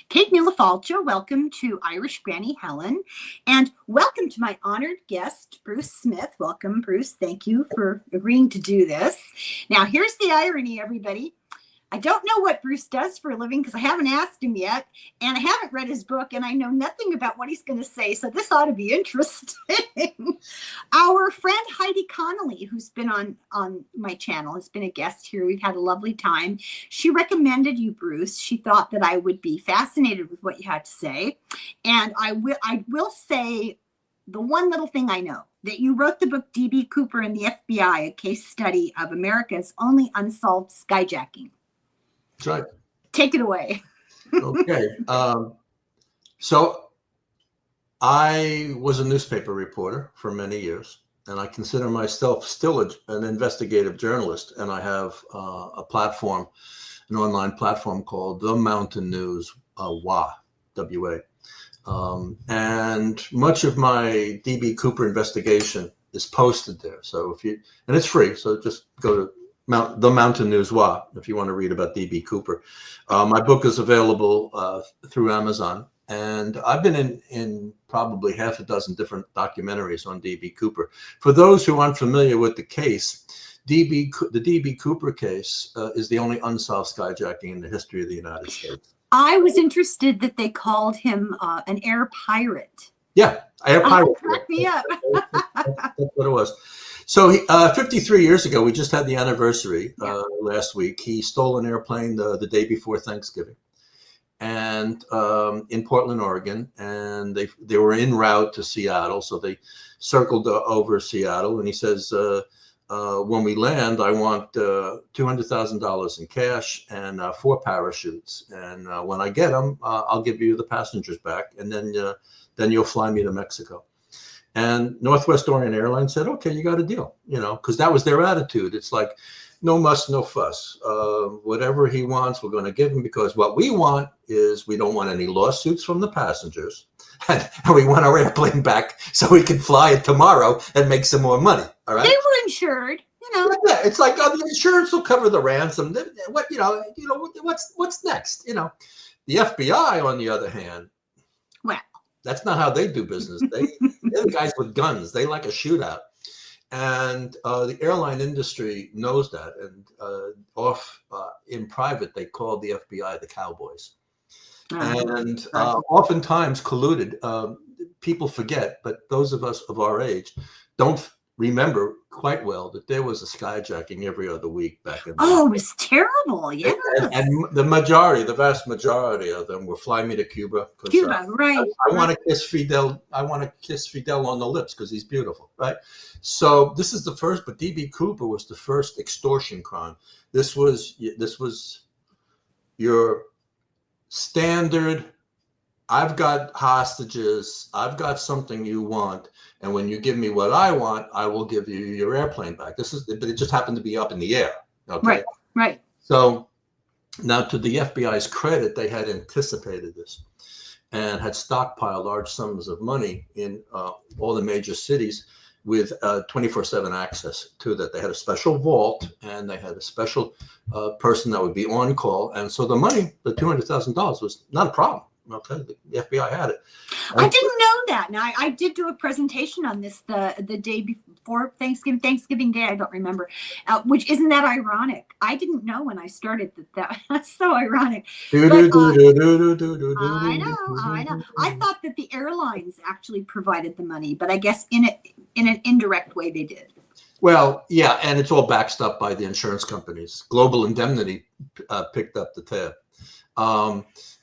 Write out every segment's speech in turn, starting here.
Kate Milafalcha, welcome to Irish Granny Helen, and welcome to my honored guest, Bruce Smith. Welcome, Bruce. Thank you for agreeing to do this. Now, here's the irony, everybody. I don't know what Bruce does for a living because I haven't asked him yet, and I haven't read his book, and I know nothing about what he's going to say, so this ought to be interesting. Our friend Heidi Connolly, who's been on my channel, has been a guest here. We've had a lovely time. She recommended you, Bruce. She thought that I would be fascinated with what you had to say, and I will say the one little thing I know, that you wrote the book D.B. Cooper and the FBI, a case study of America's only unsolved skyjacking. That's right. Take it away. Okay. So I was a newspaper reporter for many years, and I consider myself still an investigative journalist. And I have a platform, an online platform called The Mountain News, WA. And much of my D.B. Cooper investigation is posted there. So and it's free. So just go to The Mountain News WA if you want to read about D.B. Cooper. My book is available through Amazon, and I've been in probably half a dozen different documentaries on D.B. Cooper. For those who aren't familiar with the case, the D.B. Cooper case is the only unsolved skyjacking in the history of the United States. I was interested that they called him an air pirate. Yeah, air pirate. Crack me up. That's what it was. So 53 years ago, we just had the anniversary last week. He stole an airplane the day before Thanksgiving, and in Portland, Oregon, and they were en route to Seattle. So they circled over Seattle, and he says, when we land, I want $200,000 in cash and 4 parachutes. And when I get them, I'll give you the passengers back, and then you'll fly me to Mexico. And Northwest Orient Airlines said, okay, you got a deal, because that was their attitude. It's like, no muss, no fuss. Whatever he wants, we're going to give him, because what we want is we don't want any lawsuits from the passengers. And we want our airplane back so we can fly it tomorrow and make some more money. All right. They were insured, Yeah, it's like, the insurance will cover the ransom. What's next? The FBI, on the other hand, well, that's not how they do business. They're the guys with guns. They like a shootout. And the airline industry knows that. And in private, they called the FBI the cowboys. And oftentimes colluded. People forget, but those of us of our age don't remember quite well that there was a skyjacking every other week back in the day. Oh, it was terrible. Yeah. And the vast majority of them were fly me to Cuba. Cuba, right. I want to kiss Fidel. I want to kiss Fidel on the lips because he's beautiful, right? So this is the first, but D.B. Cooper was the first extortion crime. This was your standard. I've got hostages. I've got something you want, and when you give me what I want, I will give you your airplane back. But it just happened to be up in the air. Okay? Right. So now, to the FBI's credit, they had anticipated this and had stockpiled large sums of money in all the major cities with 24/7 access to that. They had a special vault, and they had a special person that would be on call. And so the money, the $200,000, was not a problem. Okay, the FBI had it. I didn't know that. Now, I did do a presentation on this the day before Thanksgiving Day. I don't remember. Which isn't that ironic? I didn't know when I started that's so ironic. But, I know. I thought that the airlines actually provided the money, but I guess in an indirect way they did. Well, yeah, and it's all backed up by the insurance companies. Global Indemnity picked up the tab.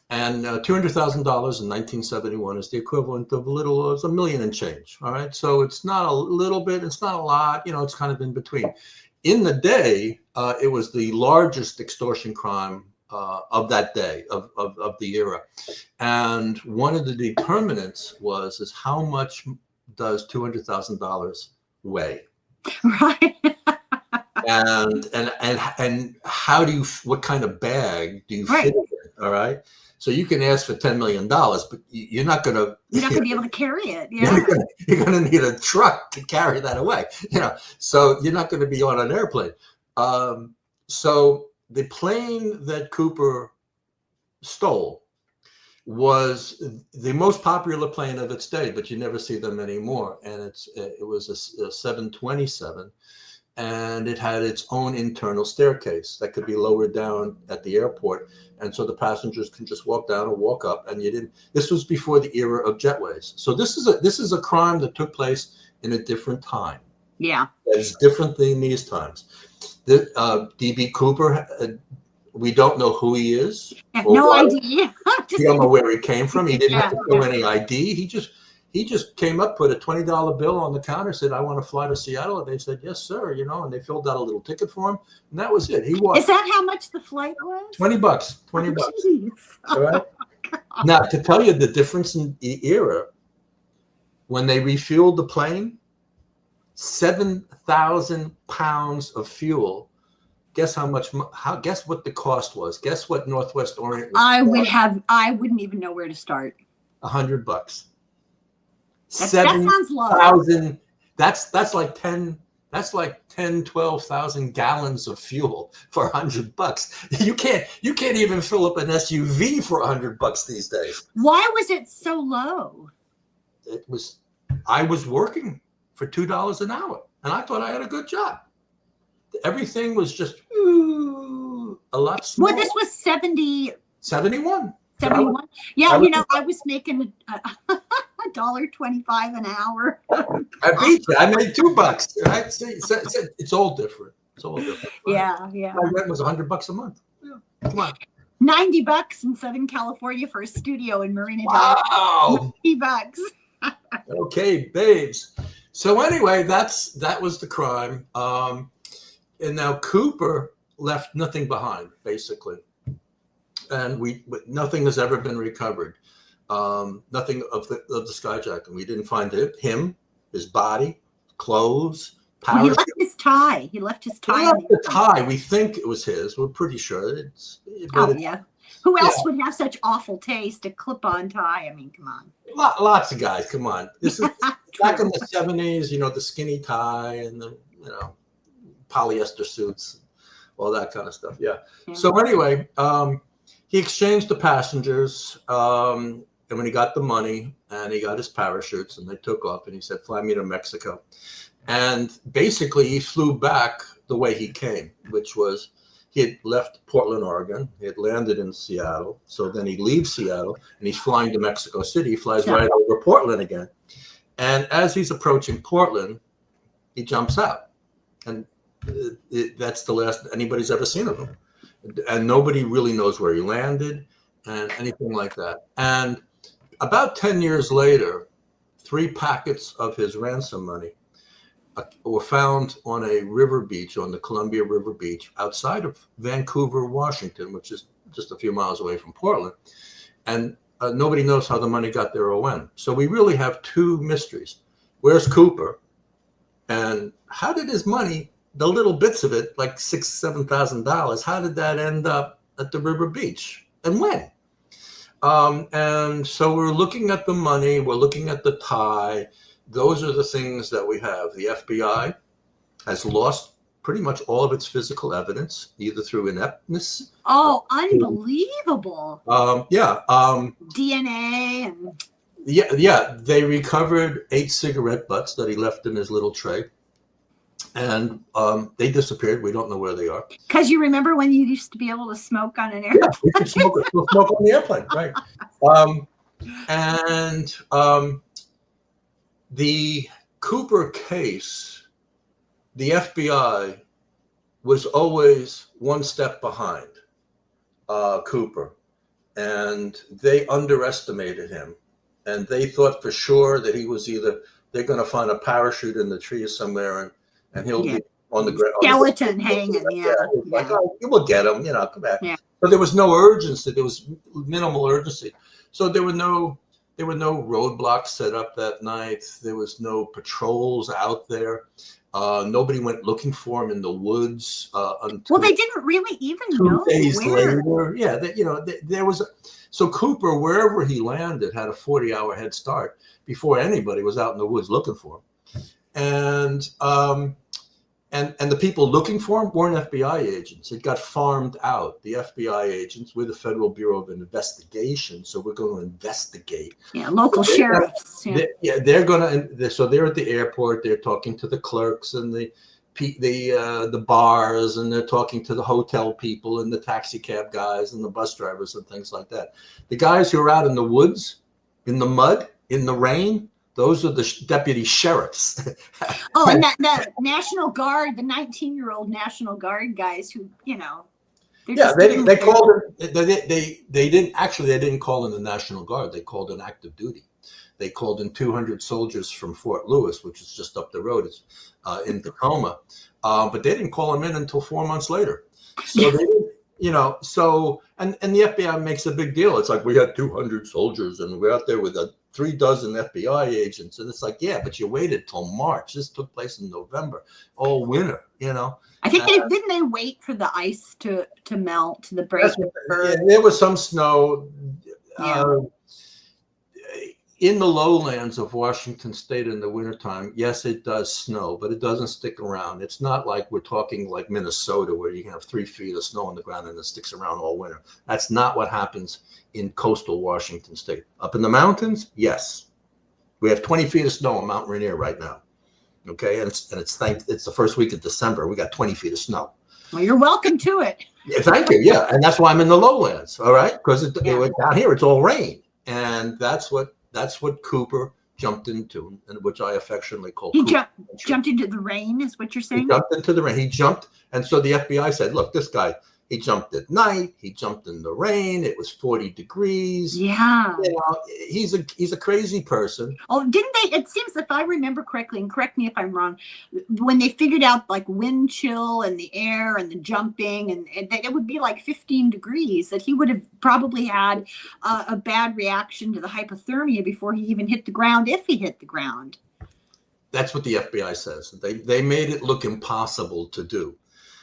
And $200,000 in 1971 is the equivalent of $1 million and change. All right. So it's not a little bit, it's not a lot, it's kind of in between. In the day, it was the largest extortion crime of that day, of the era. And one of the determinants was how much does $200,000 weigh? Right. and how do you, what kind of bag do you fit in? All right. So you can ask for $10 million, but you're not going to be able to carry it. Yeah. You're going to need a truck to carry that away. So you're not going to be on an airplane. So the plane that Cooper stole was the most popular plane of its day, but you never see them anymore. And it was a 727, and it had its own internal staircase that could be lowered down at the airport, and so the passengers can just walk down or walk up. And you didn't. This was before the era of jetways, so this is a crime that took place in a different time. Yeah, it's different than these times. The D.B. Cooper. We don't know who he is. No idea. We don't know where he came from. He didn't have to show any ID. He just came up, put a $20 bill on the counter, said, "I want to fly to Seattle." And they said, "Yes, sir." And they filled out a little ticket for him, and that was it. He walked. Is that how much the flight was? $20. $20. All right. Now, to tell you the difference in the era, when they refueled the plane, 7,000 pounds of fuel. Guess how much? Guess what the cost was? Guess what Northwest Orient was? I wouldn't even know where to start. $100. That sounds low. 7,000. That's like 12,000 gallons of fuel for $100. You can't even fill up an SUV for $100 these days. Why was it so low? I was working for $2 an hour, and I thought I had a good job. Everything was just a lot smaller. Well, this was 71. 71. Yeah, I was making $1.25 an hour. I beat you. I made $2. Right? It's all different. It's all different. Yeah. My rent was $100 a month. Yeah. Come on. $90 in Southern California for a studio in Marina Del Rey. Wow. $90. Okay, babes. So anyway, that was the crime. And now Cooper left nothing behind, basically, and nothing has ever been recovered. Nothing of the skyjacking. We didn't find him, his body, clothes, Well, he left his tie. He left the tie. We think it was his. We're pretty sure. Yeah. Who else would have such awful taste? A clip-on tie. I mean, come on. Lots of guys. Come on. This is back in the 70s. The skinny tie and the polyester suits, all that kind of stuff. Yeah. So anyway, he exchanged the passengers, and when he got the money and he got his parachutes and they took off, and he said, "Fly me to Mexico." And basically he flew back the way he came, which was he had left Portland, Oregon. He had landed in Seattle. So then he leaves Seattle and he's flying to Mexico City. He flies right over Portland again. And as he's approaching Portland, he jumps out. And that's the last anybody's ever seen of him, and nobody really knows where he landed and anything like that. And about 10 years later, 3 packets of his ransom money were found on a river beach, on the Columbia River Beach outside of Vancouver, Washington, which is just a few miles away from Portland. And nobody knows how the money got there or when. So we really have 2 mysteries. Where's Cooper, and how did his money, the little bits of it, like $6,000-7,000, how did that end up at the river beach, and when? And so we're looking at the money, we're looking at the tie. Those are the things that we have. The FBI has lost pretty much all of its physical evidence, either through ineptness. Oh, unbelievable. DNA and... Yeah. They recovered 8 cigarette butts that he left in his little tray. And they disappeared. We don't know where they are. Because you remember when you used to be able to smoke on an airplane? Yeah, we could smoke on the airplane, right? The Cooper case, the FBI was always one step behind Cooper, and they underestimated him. And they thought for sure that he was they're going to find a parachute in the trees somewhere, and he'll be on the ground. Skeleton hanging, Like, oh, we'll get him, come back. Yeah. But there was no urgency. There was minimal urgency. So there were no roadblocks set up that night. There was no patrols out there. Nobody went looking for him in the woods until they didn't really even know 2 days where. later. Yeah, there was. So Cooper, wherever he landed, had a 40-hour head start before anybody was out in the woods looking for him. And And the people looking for him weren't FBI agents. It got farmed out. The FBI agents, we're the Federal Bureau of Investigation, so we're going to investigate. Yeah, local sheriffs. They're going to. So they're at the airport. They're talking to the clerks and the bars, and they're talking to the hotel people and the taxi cab guys and the bus drivers and things like that. The guys who are out in the woods, in the mud, in the rain, those are the deputy sheriffs. Oh, and the National Guard, the 19-year-old National Guard guys who, they called it. They didn't call in the National Guard. They called in active duty. They called in 200 soldiers from Fort Lewis, which is just up the road. It's in Tacoma, but they didn't call them in until 4 months later. So they didn't. And the FBI makes a big deal. It's like, we had 200 soldiers and we're out there with 36 FBI agents. And it's like, yeah, but you waited till March. This took place in November, all winter, I think didn't they wait for the ice to melt, to the break? There was some snow. Yeah. In the lowlands of Washington State in the wintertime, yes, it does snow, but it doesn't stick around. It's not like we're talking like Minnesota, where you can have 3 feet of snow on the ground and it sticks around all winter. That's not what happens in coastal Washington State. Up in the mountains, yes. We have 20 feet of snow on Mount Rainier right now. Okay, and it's the first week of December. We got 20 feet of snow. Well, you're welcome to it. Yeah, thank you. Yeah, and that's why I'm in the lowlands. All right, because down here it's all rain, and that's what Cooper jumped into, and which I affectionately call. He jumped into the rain, is what you're saying? He jumped into the rain. He jumped, and so the FBI said, "Look, this guy. He jumped at night. He jumped in the rain. It was 40 degrees. Yeah, he's a crazy person." Oh, didn't they? It seems, if I remember correctly, and correct me if I'm wrong, when they figured out like wind chill and the air and the jumping, and that it would be like 15 degrees, that he would have probably had a bad reaction to the hypothermia before he even hit the ground, if he hit the ground. That's what the FBI says. They made it look impossible to do.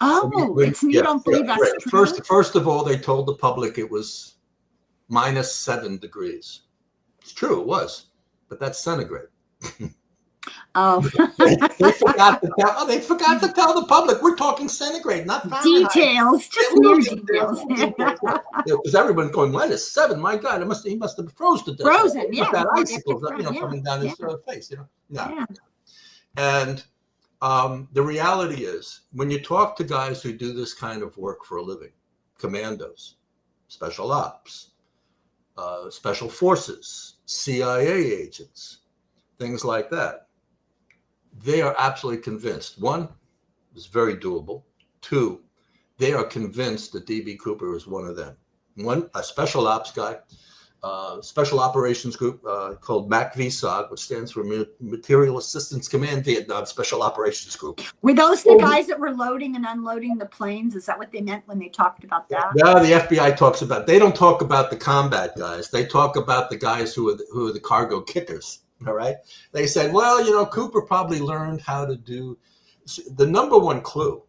Oh, you don't believe that's true? First of all, they told the public it was -7 degrees. It's true, it was, but that's centigrade. Oh, they forgot to tell the public. We're talking centigrade, not Fahrenheit. Details, just mere details. Because everyone's going, -7. My God, he must have froze to death. Frozen, yeah. That icicles, coming down his face, No. Yeah. And the reality is, when you talk to guys who do this kind of work for a living, commandos, special ops, special forces, CIA agents, things like that, they are absolutely convinced. One, it's very doable. Two, they are convinced that D.B. Cooper is one of them. One, a special ops guy, special operations group called MACVSOG, which stands for Material Assistance Command Vietnam Special Operations Group. Were those the guys that were loading and unloading the planes? Is that what they meant when they talked about that? Yeah, the FBI talks about. They don't talk about the combat guys. They talk about the guys who are the cargo kickers. All right. They said, well, Cooper probably learned how to do the number one clue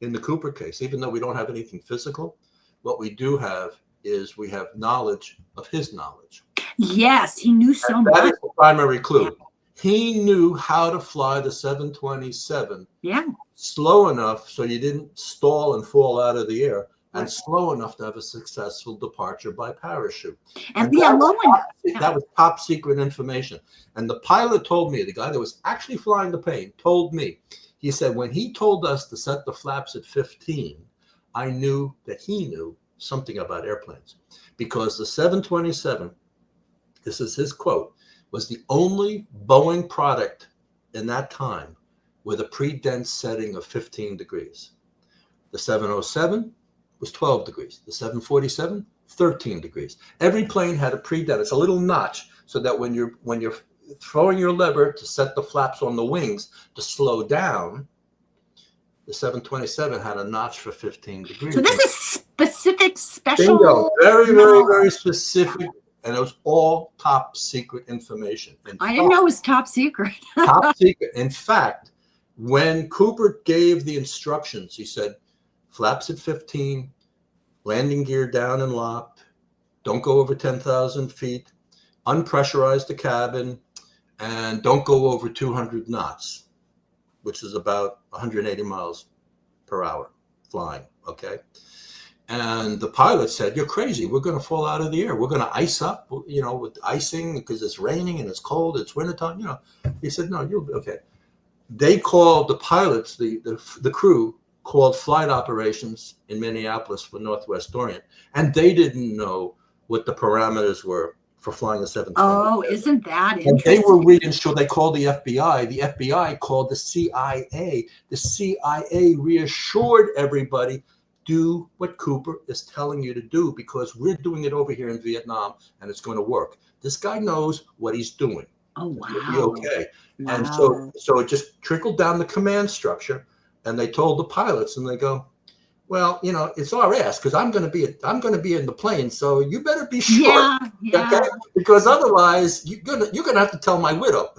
in the Cooper case, even though we don't have anything physical. What we do have is we have knowledge of his knowledge. Yes, he knew so much. That is the primary clue. Yeah. He knew how to fly the 727 slow enough so you didn't stall and fall out of the air, and slow enough to have a successful departure by parachute. And low enough. That was top secret information. And the pilot told me, the guy that was actually flying the plane told me, he said, when he told us to set the flaps at 15, I knew that he knew something about airplanes, because the 727, this is his quote, was the only Boeing product in that time with a pre-dense setting of 15 degrees. The 707 was 12 degrees. The 747, 13 degrees. Every plane had a pre-dent. It's a little notch so that when you're throwing your lever to set the flaps on the wings to slow down, the 727 had a notch for 15 degrees. So this is specific, special. Bingo. Very, very, very specific. And it was all top secret information. I didn't know it was top secret. Top secret. In fact, when Cooper gave the instructions, he said, flaps at 15, landing gear down and locked, don't go over 10,000 feet, unpressurize the cabin, and don't go over 200 knots. which is about 180 miles per hour flying. Okay. And the pilot said, "You're crazy. We're going to fall out of the air. We're going to ice up, with icing because it's raining and it's cold. It's wintertime." He said, "No, you'll be okay." They called the pilots, the crew called flight operations in Minneapolis for Northwest Orient, and they didn't know what the parameters were for flying a 727. Oh, isn't that And they interesting? were reinsured. They called the FBI. The FBI called the CIA. The CIA reassured everybody, do what Cooper is telling you to do because we're doing it over here in Vietnam and it's going to work. This guy knows what he's doing. Oh, wow. It'll be okay. Wow. And so it just trickled down the command structure, and they told the pilots, and they go, "Well, it's our ass because I'm going to be in the plane, so you better be sure, Yeah. okay? Because otherwise you're gonna have to tell my widow."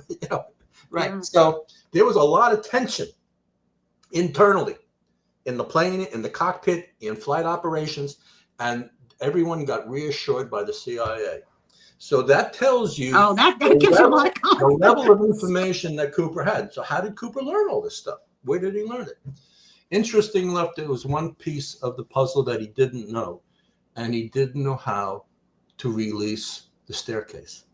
Right? Yeah. So there was a lot of tension internally in the plane, in the cockpit, in flight operations, and everyone got reassured by the CIA. So that tells you that gives you a lot of the confidence. level of information that Cooper had. So how did Cooper learn all this stuff? Where did he learn it? Interesting enough, there was one piece of the puzzle that he didn't know, and he didn't know how to release the staircase.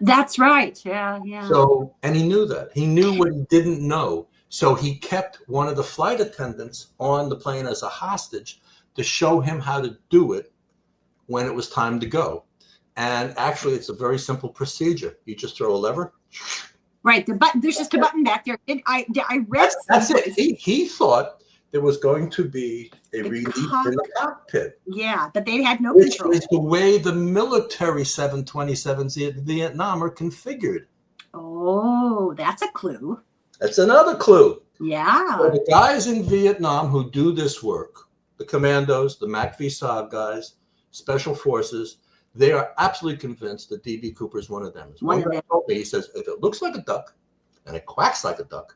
That's right. Yeah. So, and he knew that. He knew what he didn't know. So he kept one of the flight attendants on the plane as a hostage to show him how to do it when it was time to go. And actually, it's a very simple procedure. You just throw a lever. Right. The button. There's just a button back there. I read. That's it. He thought there was going to be a relief in the cockpit. Yeah, but they had no Which control. is the way the military 727s in Vietnam are configured. Oh, that's a clue. That's another clue. Yeah. So the guys in Vietnam who do this work, the commandos, the MACV-SOG guys, special forces, they are absolutely convinced that D.B. Cooper is one of them. One guy told me, he says, if it looks like a duck and it quacks like a duck,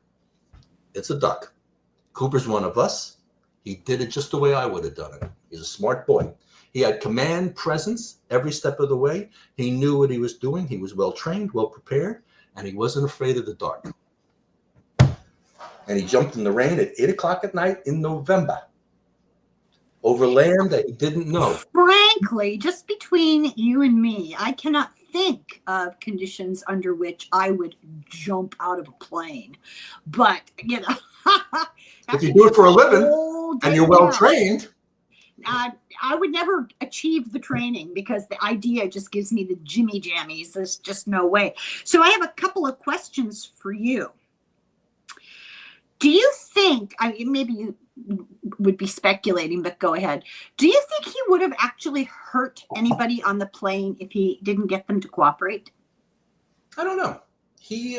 it's a duck. Cooper's one of us. He did it just the way I would have done it. He's a smart boy. He had command presence every step of the way. He knew what he was doing. He was well trained, well prepared, and he wasn't afraid of the dark. And he jumped in the rain at 8 o'clock at night in November over land that he didn't know. Frankly, just between you and me, I cannot think of conditions under which I would jump out of a plane. But, if you do it for a living and you're well trained, I would never achieve the training because the idea just gives me the jimmy jammies. There's just no way. So I have a couple of questions for you. Do you think, maybe you would be speculating, but go ahead. Do you think he would have actually hurt anybody on the plane if he didn't get them to cooperate? I don't know. He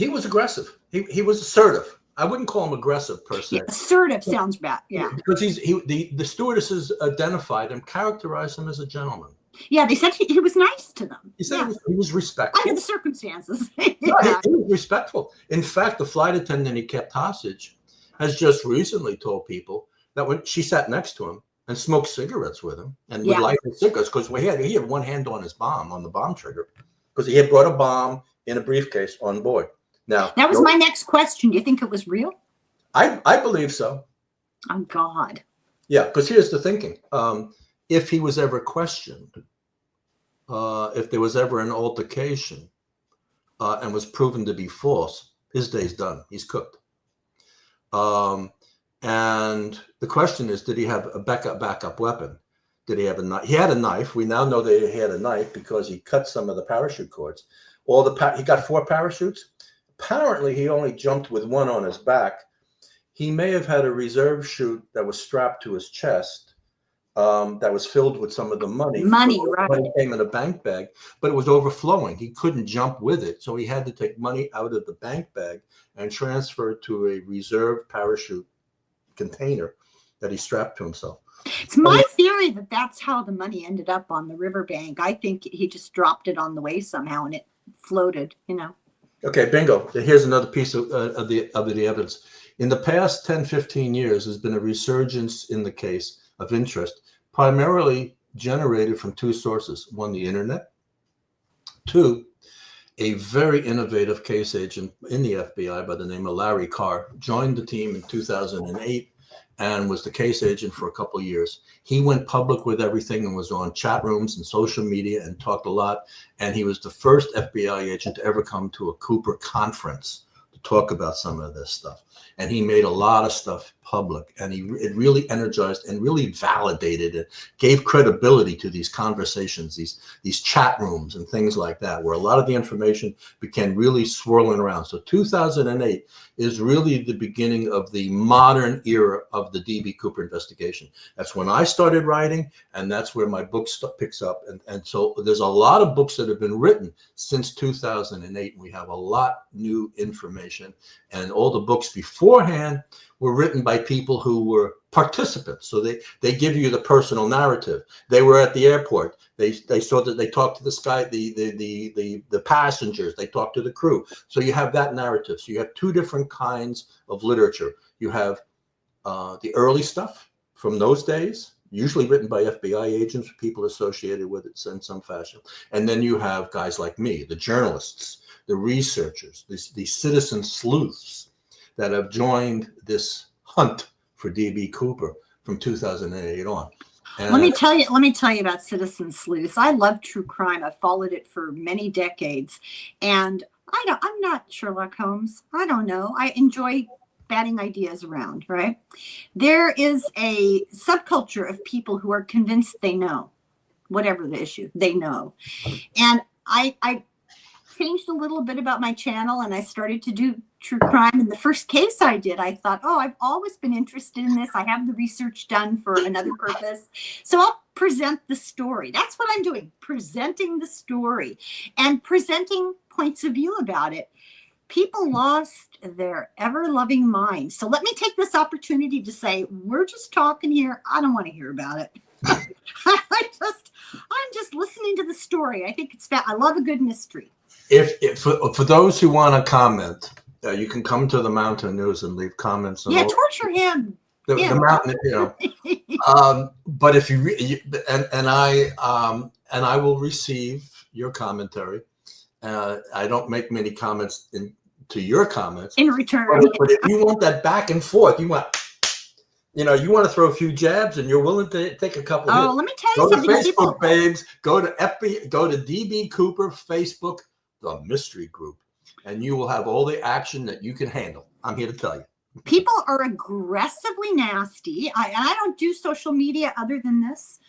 was aggressive. He was assertive. I wouldn't call him aggressive per se. Yeah, assertive sounds bad. Yeah. Because the stewardesses identified him, characterized him as a gentleman. Yeah, they said he was nice to them. He said he was respectful. Under the circumstances. No, he was respectful. In fact, the flight attendant he kept hostage has just recently told people that when she sat next to him and smoked cigarettes with him and would light his cigarettes because he had one hand on his bomb, on the bomb trigger, because he had brought a bomb in a briefcase on board. Now, that was my next question. Do you think it was real? I believe so. Oh, God. Yeah, because here's the thinking. If he was ever questioned, if there was ever an altercation and was proven to be false, his day's done. He's cooked. And the question is, did he have a backup weapon? Did he have a knife? He had a knife. We now know that he had a knife because he cut some of the parachute cords. He got 4 parachutes. Apparently, he only jumped with one on his back. He may have had a reserve chute that was strapped to his chest that was filled with some of the money. Right. Money came in a bank bag, but it was overflowing. He couldn't jump with it. So he had to take money out of the bank bag and transfer it to a reserve parachute container that he strapped to himself. It's my theory that that's how the money ended up on the riverbank. I think he just dropped it on the way somehow and it floated, Okay, bingo. Here's another piece of the evidence. In the past 10, 15 years, there's been a resurgence in the case of interest, primarily generated from 2 sources. 1, the internet. 2, a very innovative case agent in the FBI by the name of Larry Carr joined the team in 2008 and was the case agent for a couple of years. He went public with everything and was on chat rooms and social media and talked a lot. And he was the first FBI agent to ever come to a Cooper conference to talk about some of this stuff. And he made a lot of stuff public, and it really energized and really validated it, gave credibility to these conversations, these chat rooms and things like that, where a lot of the information began really swirling around. So 2008 is really the beginning of the modern era of the D.B. Cooper investigation. That's when I started writing, and that's where my book picks up. And so there's a lot of books that have been written since 2008. We have a lot new information, and all the books beforehand were written by people who were participants. So they give you the personal narrative. They were at the airport. They saw that they talked to the passengers. They talked to the crew. So you have that narrative. So you have two different kinds of literature. You have the early stuff from those days, usually written by FBI agents, people associated with it in some fashion. And then you have guys like me, the journalists, the researchers, the citizen sleuths that have joined this hunt for D.B. Cooper from 2008 on. And let me tell you about citizen sleuths. I love true crime. I've followed it for many decades, and I'm not Sherlock Holmes. I don't know. I enjoy batting ideas around, right? There is a subculture of people who are convinced they know, whatever the issue, they know. And I changed a little bit about my channel, and I started to do true crime. And the first case I did, I thought, oh, I've always been interested in this. I have the research done for another purpose. So I'll present the story. That's what I'm doing, presenting the story and presenting points of view about it. People lost their ever-loving minds. So let me take this opportunity to say, we're just talking here. I don't want to hear about it. I'm just listening to the story. I think it's I love a good mystery. If for those who want to comment, you can come to the Mountain News and leave comments. Yeah, torture him. The mountain, you know. But if I will receive your commentary. I don't make many comments to your comments in return. But if you want that back and forth, you want to throw a few jabs, and you're willing to take a couple. Oh, let me tell you something. Go to Facebook, babes. Go to D.B. Cooper Facebook, the mystery group, and you will have all the action that you can handle. I'm here to tell you. People are aggressively nasty. I don't do social media other than this.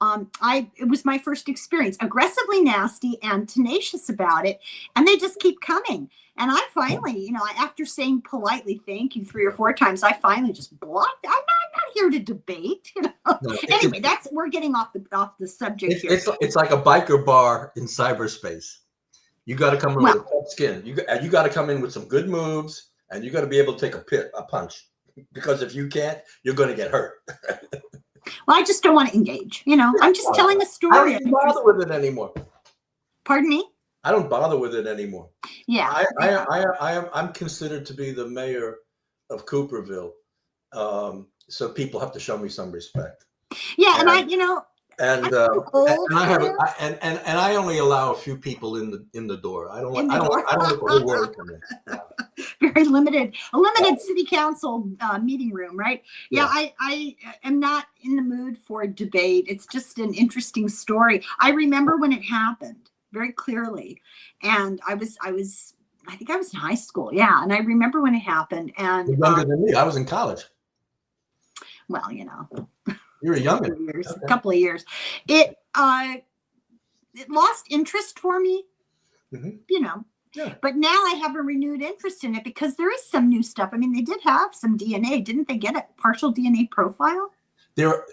It was my first experience, aggressively nasty and tenacious about it. And they just keep coming. And I finally, after saying politely thank you 3 or 4 times, I finally just blocked. I'm not here to debate, No, anyway, we're getting off the subject here. It's like a biker bar in cyberspace. You got to come in with a tough skin. You got to come in with some good moves, and you got to be able to take a punch. Because if you can't, you're going to get hurt. Well, I just don't want to engage. I'm just telling a story. I don't bother with it anymore. Pardon me? I don't bother with it anymore. Yeah. I'm considered to be the mayor of Cooperville. So people have to show me some respect. Yeah, and I only allow a few people in the door. I don't let the whole world come in. Yeah. Very limited, a limited city council meeting room, right? Yeah, I am not in the mood for a debate. It's just an interesting story. I remember when it happened very clearly, and I think I was in high school. Yeah, and I remember when it happened. And you're younger than me. I was in college. Well, you were younger. A couple of years. It lost interest for me. Mm-hmm. Yeah. But now I have a renewed interest in it because there is some new stuff. I mean, they did have some DNA. Didn't they get a partial DNA profile? The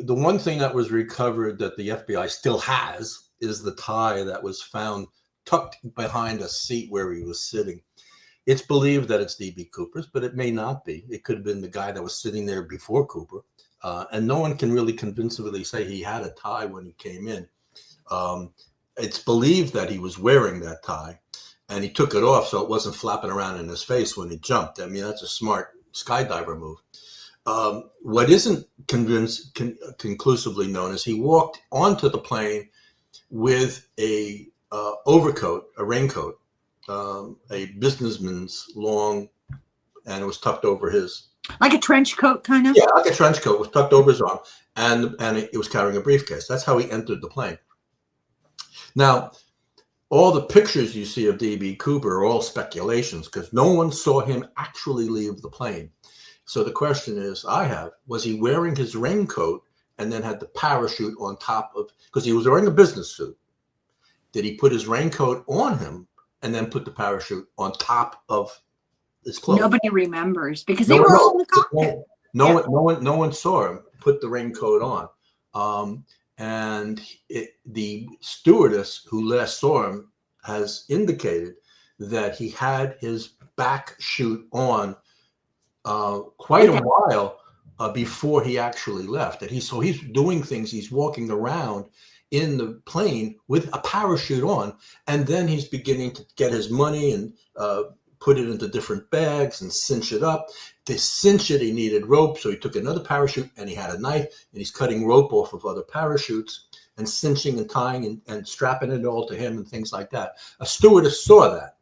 one thing that was recovered that the FBI still has is the tie that was found tucked behind a seat where he was sitting. It's believed that it's D.B. Cooper's, but it may not be. It could have been the guy that was sitting there before Cooper. And no one can really convincingly say he had a tie when he came in. It's believed that he was wearing that tie, and he took it off so it wasn't flapping around in his face when he jumped. I mean, that's a smart skydiver move. What isn't conclusively known is he walked onto the plane with a overcoat, a raincoat, a businessman's long, and it was tucked over his. Like a trench coat, kind of? Yeah, like a trench coat was tucked over his arm, and it was carrying a briefcase. That's how he entered the plane. Now, all the pictures you see of D.B. Cooper are all speculations because no one saw him actually leave the plane. So the question is, was he wearing his raincoat and then had the parachute on top of, because he was wearing a business suit. Did he put his raincoat on him and then put the parachute on top of his clothes? Nobody remembers because they were all in the cockpit. No one saw him put the raincoat on. And the stewardess who last saw him has indicated that he had his back chute on quite a while before he actually left. And he's doing things. He's walking around in the plane with a parachute on, and then he's beginning to get his money and put it into different bags and cinch it up. To cinch it, he needed rope, so he took another parachute and he had a knife and he's cutting rope off of other parachutes and cinching and tying and strapping it all to him and things like that. A stewardess saw that.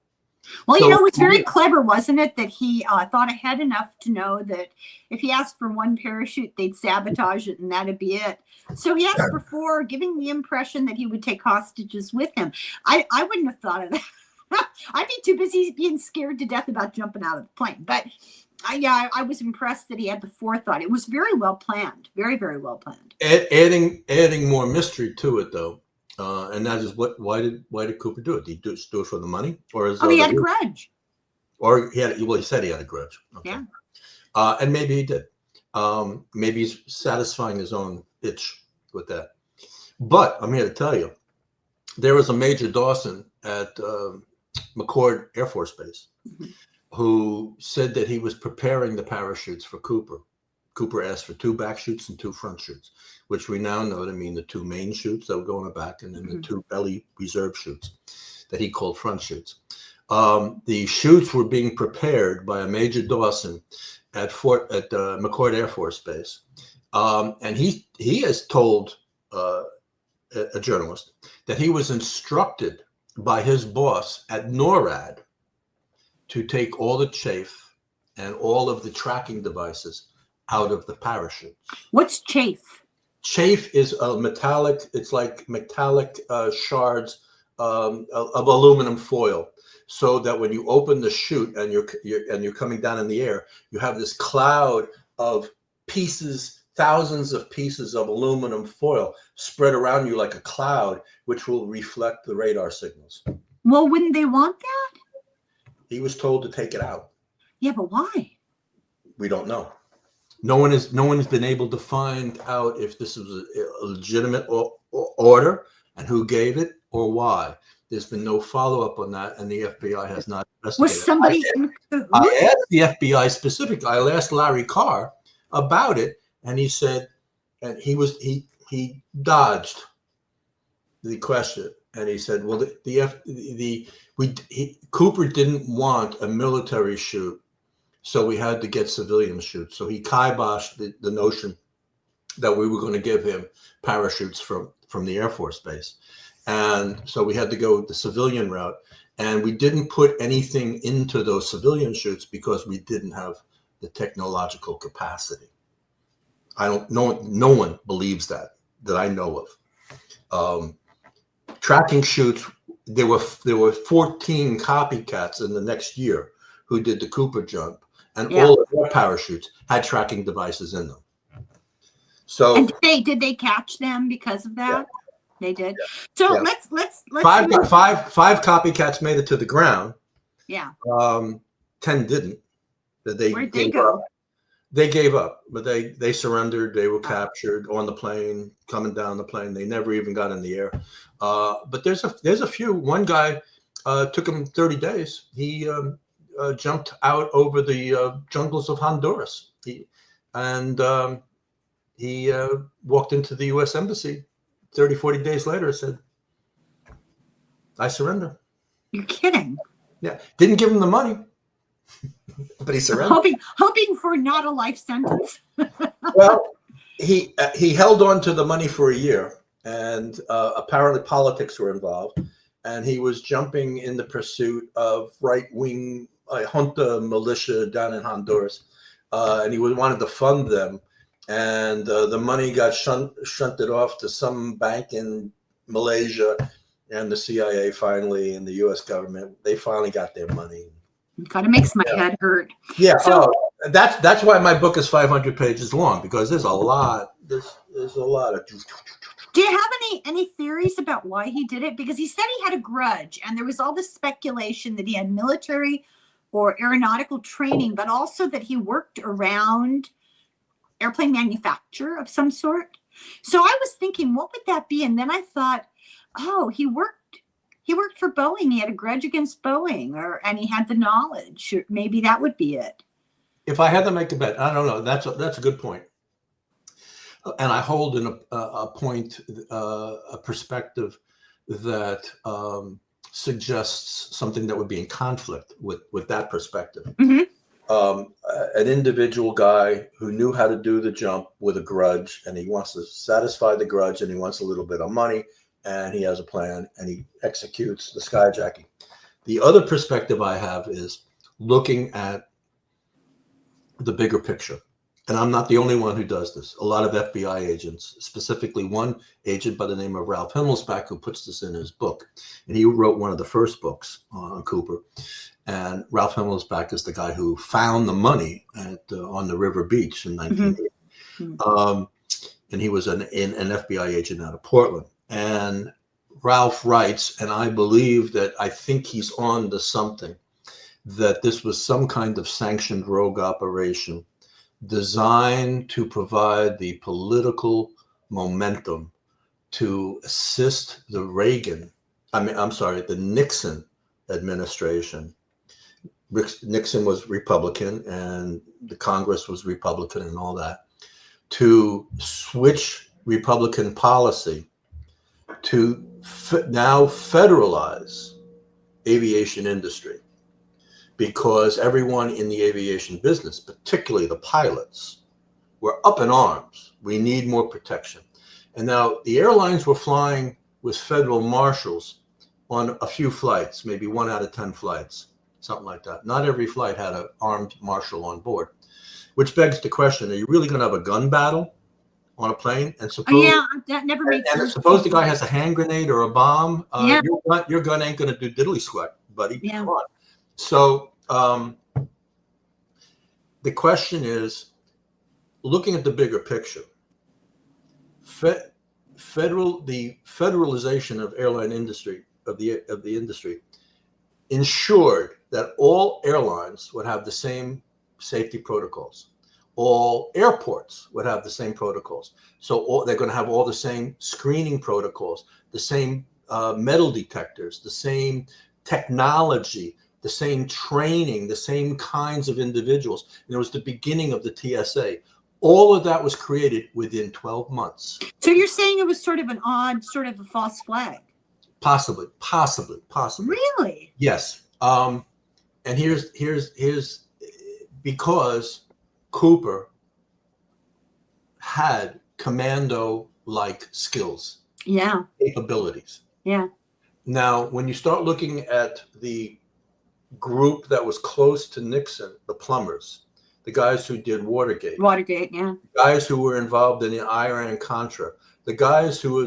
Well, so, it was very clever, wasn't it, that he thought ahead enough to know that if he asked for one parachute, they'd sabotage it and that'd be it. So he asked for 4, giving the impression that he would take hostages with him. I wouldn't have thought of that. I'd be too busy being scared to death about jumping out of the plane. But I was impressed that he had the forethought. It was very well planned, very, very well planned. Adding more mystery to it, though, and that is why did Cooper do it? Did he do it for the money, or he had a grudge? Or he said he had a grudge. Okay. Yeah. And maybe he did. Maybe he's satisfying his own itch with that. But I'm here to tell you, there was a Major Dawson at McCord Air Force Base who said that he was preparing the parachutes for Cooper. Cooper asked for 2 back chutes and 2 front chutes, which we now know to mean the 2 main chutes that would go in the back and then the 2 belly reserve chutes that he called front chutes. The chutes were being prepared by a Major Dawson at McCord Air Force Base. And he has told a journalist that he was instructed by his boss at NORAD to take all the chafe and all of the tracking devices out of the parachute. What's chafe? Chafe is a metallic. It's like metallic shards of aluminum foil, so that when you open the chute and you're coming down in the air, you have this cloud of pieces, thousands of pieces of aluminum foil spread around you like a cloud, which will reflect the radar signals. Well, wouldn't they want that? He was told to take it out. Yeah, but why? We don't know. No one has been able to find out if this was a legitimate order and who gave it or why. There's been no follow-up on that, and the FBI has not investigated. Was somebody? I asked the FBI specifically. I asked Larry Carr about it, and he said, and he dodged the question, and he said, "Well, Cooper didn't want a military chute, so we had to get civilian chutes." So he kiboshed the notion that we were going to give him parachutes from the Air Force Base. And so we had to go the civilian route, and we didn't put anything into those civilian chutes because we didn't have the technological capacity. No one believes that I know of. Tracking chutes, there were 14 copycats in the next year who did the Cooper jump, and all of their parachutes had tracking devices in them. So, and did they catch them because of that? Yeah. They did. So let's five copycats made it to the ground. Yeah. 10 didn't. Where'd they go? They gave up, but they surrendered. They were captured on the plane, coming down the plane. They never even got in the air. But there's a few. One guy took him 30 days. He jumped out over the jungles of Honduras. He walked into the U.S. Embassy 30, 40 days later and said, "I surrender." You're kidding. Yeah. Didn't give him the money, but he surrendered. Hoping for not a life sentence. Well, he held on to the money for a year, and apparently politics were involved. and he was jumping in the pursuit of right-wing junta militia down in Honduras, and he wanted to fund them, and the money got shunted off to some bank in Malaysia, and the CIA finally, and the U.S. government, they finally got their money. It kind of makes my head hurt. Yeah. So, that's why my book is 500 pages long, because there's a lot. There's a lot of. do you have any theories about why he did it? Because he said he had a grudge, and there was all this speculation that he had military or aeronautical training, but also that he worked around airplane manufacture of some sort. So I was thinking, what would that be? And then I thought, oh, he worked for Boeing. He had a grudge against Boeing, and he had the knowledge. Maybe that would be it. If I had to make a bet, I don't know. That's a good point. And I hold in a perspective that suggests something that would be in conflict with that perspective. Mm-hmm. An individual guy who knew how to do the jump with a grudge, and he wants to satisfy the grudge, and he wants a little bit of money, and he has a plan, and he executes the skyjacking. The other perspective I have is looking at the bigger picture. And I'm not the only one who does this. A lot of FBI agents, specifically one agent by the name of Ralph Himmelsbach, who puts this in his book. And he wrote one of the first books on Cooper. And Ralph Himmelsbach is the guy who found the money on the River Beach in 1980. Mm-hmm. And he was an FBI agent out of Portland. And Ralph writes, and I think he's on to something, that this was some kind of sanctioned rogue operation designed to provide the political momentum to assist the Nixon administration. Nixon was Republican, and the Congress was Republican and all that, to switch Republican policy to now federalize aviation industry, because everyone in the aviation business, particularly the pilots, were up in arms. We need more protection. And now the airlines were flying with federal marshals on a few flights, maybe 1 out of 10 flights, something like that. Not every flight had an armed marshal on board, which begs the question, are you really going to have a gun battle on a plane? And suppose, that never made sense. Suppose the guy has a hand grenade or a bomb. Your gun ain't going to do diddly squat, buddy. Yeah. Come on. So the question is, looking at the bigger picture, the federalization of airline industry, of the industry, ensured that all airlines would have the same safety protocols. All airports would have the same protocols. So they're going to have all the same screening protocols, the same metal detectors, the same technology, the same training, the same kinds of individuals. And it was the beginning of the TSA. All of that was created within 12 months. So you're saying it was sort of an odd, sort of a false flag? Possibly. Really? Yes. And here's because Cooper had commando-like skills. Yeah. Capabilities. Yeah. Now, when you start looking at the group that was close to Nixon, the plumbers, the guys who did Watergate, yeah, guys who were involved in the Iran-Contra, the guys who were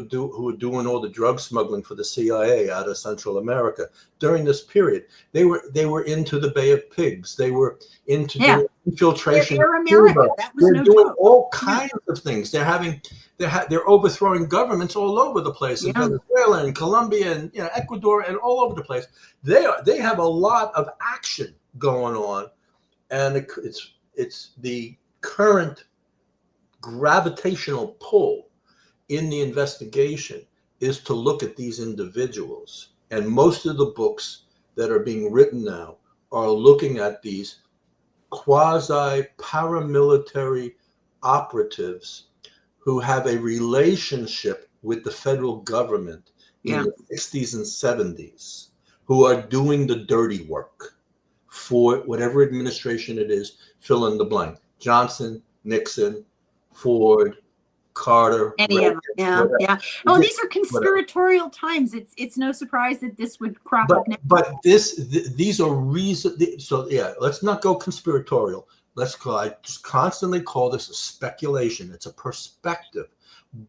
doing all the drug smuggling for the CIA out of Central America during this period, they were into the Bay of Pigs. They were into doing infiltration. They're America. That was They're doing all kinds of things. They're overthrowing governments all over the place in Venezuela and Colombia and Ecuador and all over the place. They have a lot of action going on, and it's the current gravitational pull in the investigation is to look at these individuals. And most of the books that are being written now are looking at these quasi-paramilitary operatives who have a relationship with the federal government in the 60s and 70s, who are doing the dirty work for whatever administration it is, fill in the blank. Johnson, Nixon, Ford, Carter, Any of them. Yeah, whatever. yeah. Oh, these are conspiratorial times. It's no surprise that this would crop up next. But these are reasons. So yeah, let's not go conspiratorial. I just constantly call this a speculation. It's a perspective,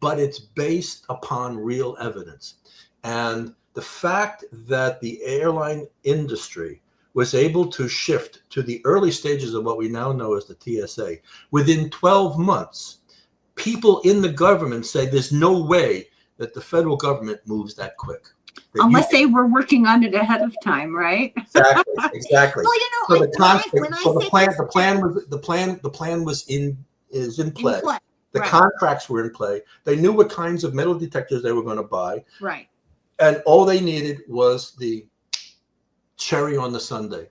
but it's based upon real evidence. And the fact that the airline industry was able to shift to the early stages of what we now know as the TSA within 12 months, people in the government say there's no way that the federal government moves that quick. Unless they were working on it ahead of time, right? Exactly. Well, So the plan is in play. The contracts were in play. They knew what kinds of metal detectors they were going to buy. Right. And all they needed was the cherry on the sundae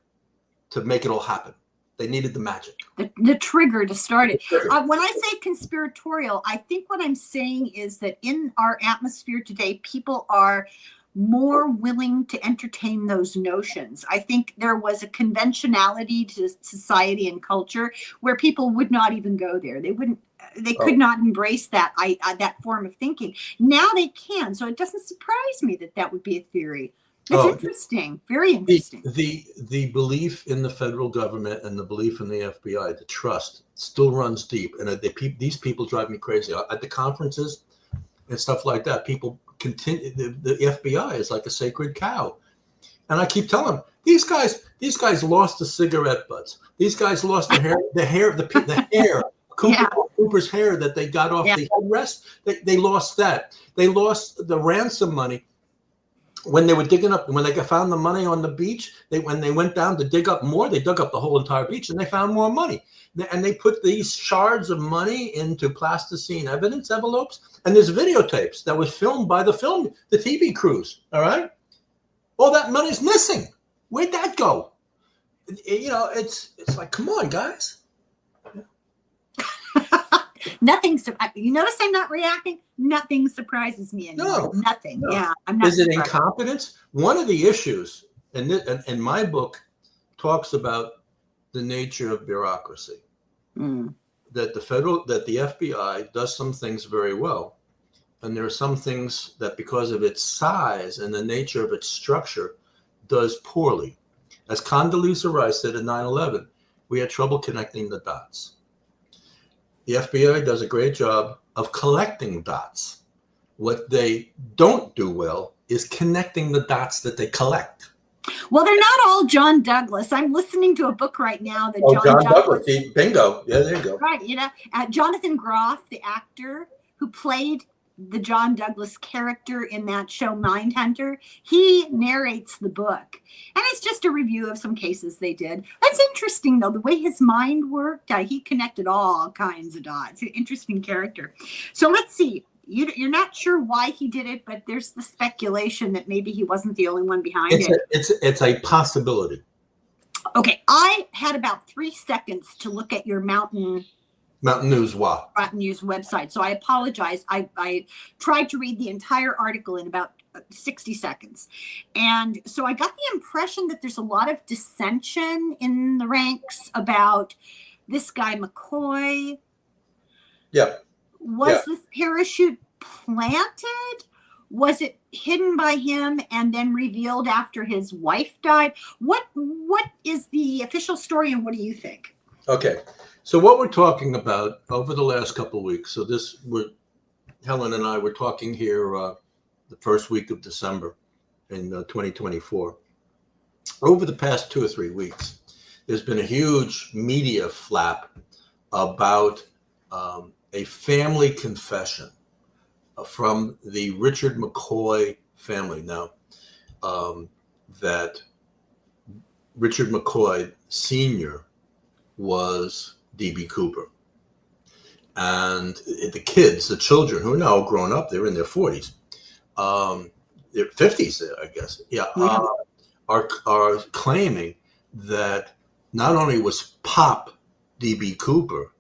to make it all happen. They needed the magic. The trigger to start it. When I say conspiratorial, I think what I'm saying is that in our atmosphere today, people are more willing to entertain those notions. I think there was a conventionality to society and culture where people would not even go there. They could not embrace that form of thinking. Now they can. So it doesn't surprise me that would be a theory. It's interesting, very interesting. The belief in the federal government and the belief in the FBI, the trust, still runs deep. And these people drive me crazy. At the conferences and stuff like that, people continue. The FBI is like a sacred cow. And I keep telling them, these guys lost the cigarette butts. These guys lost the hair, Cooper's hair that they got off the arrest. They lost that. They lost the ransom money. When they were digging up, when they found the money on the beach, when they went down to dig up more, they dug up the whole entire beach and they found more money. And they put these shards of money into plasticine evidence envelopes. And there's videotapes that was filmed by the TV crews. All right. All that money's missing. Where'd that go? It's like, come on, guys. Nothing. You notice I'm not reacting. Nothing surprises me anymore. No, nothing. No. Yeah, I'm not. Is it incompetence? One of the issues, and my book talks about the nature of bureaucracy. That the FBI does some things very well, and there are some things that, because of its size and the nature of its structure, does poorly. As Condoleezza Rice said in 9/11, we had trouble connecting the dots. The FBI does a great job of collecting dots. What they don't do well is connecting the dots that they collect. Well, they're not all John Douglas. I'm listening to a book right now that John Douglas. Bingo. Yeah, there you go. Right. Jonathan Groff, the actor who played the John Douglas character in that show Mindhunter, he narrates the book. And it's just a review of some cases they did. That's interesting, though, the way his mind worked. He connected all kinds of dots. Interesting character. So let's see. You're not sure why he did it, but there's the speculation that maybe he wasn't the only one behind it. It's a possibility. Okay, I had about 3 seconds to look at your Mountain News website. So I apologize. I tried to read the entire article in about 60 seconds. And so I got the impression that there's a lot of dissension in the ranks about this guy McCoy. Yeah. Was this parachute planted? Was it hidden by him and then revealed after his wife died? What is the official story, and what do you think? Okay. So what we're talking about over the last couple of weeks, Helen and I were talking here the first week of December in 2024. Over the past 2 or 3 weeks, there's been a huge media flap about a family confession from the Richard McCoy family. Now, that Richard McCoy Sr. was D.B. Cooper. And the children who are now grown up, they're in their 40s, their 50s, I guess, are claiming that not only was Pop D.B. Cooper,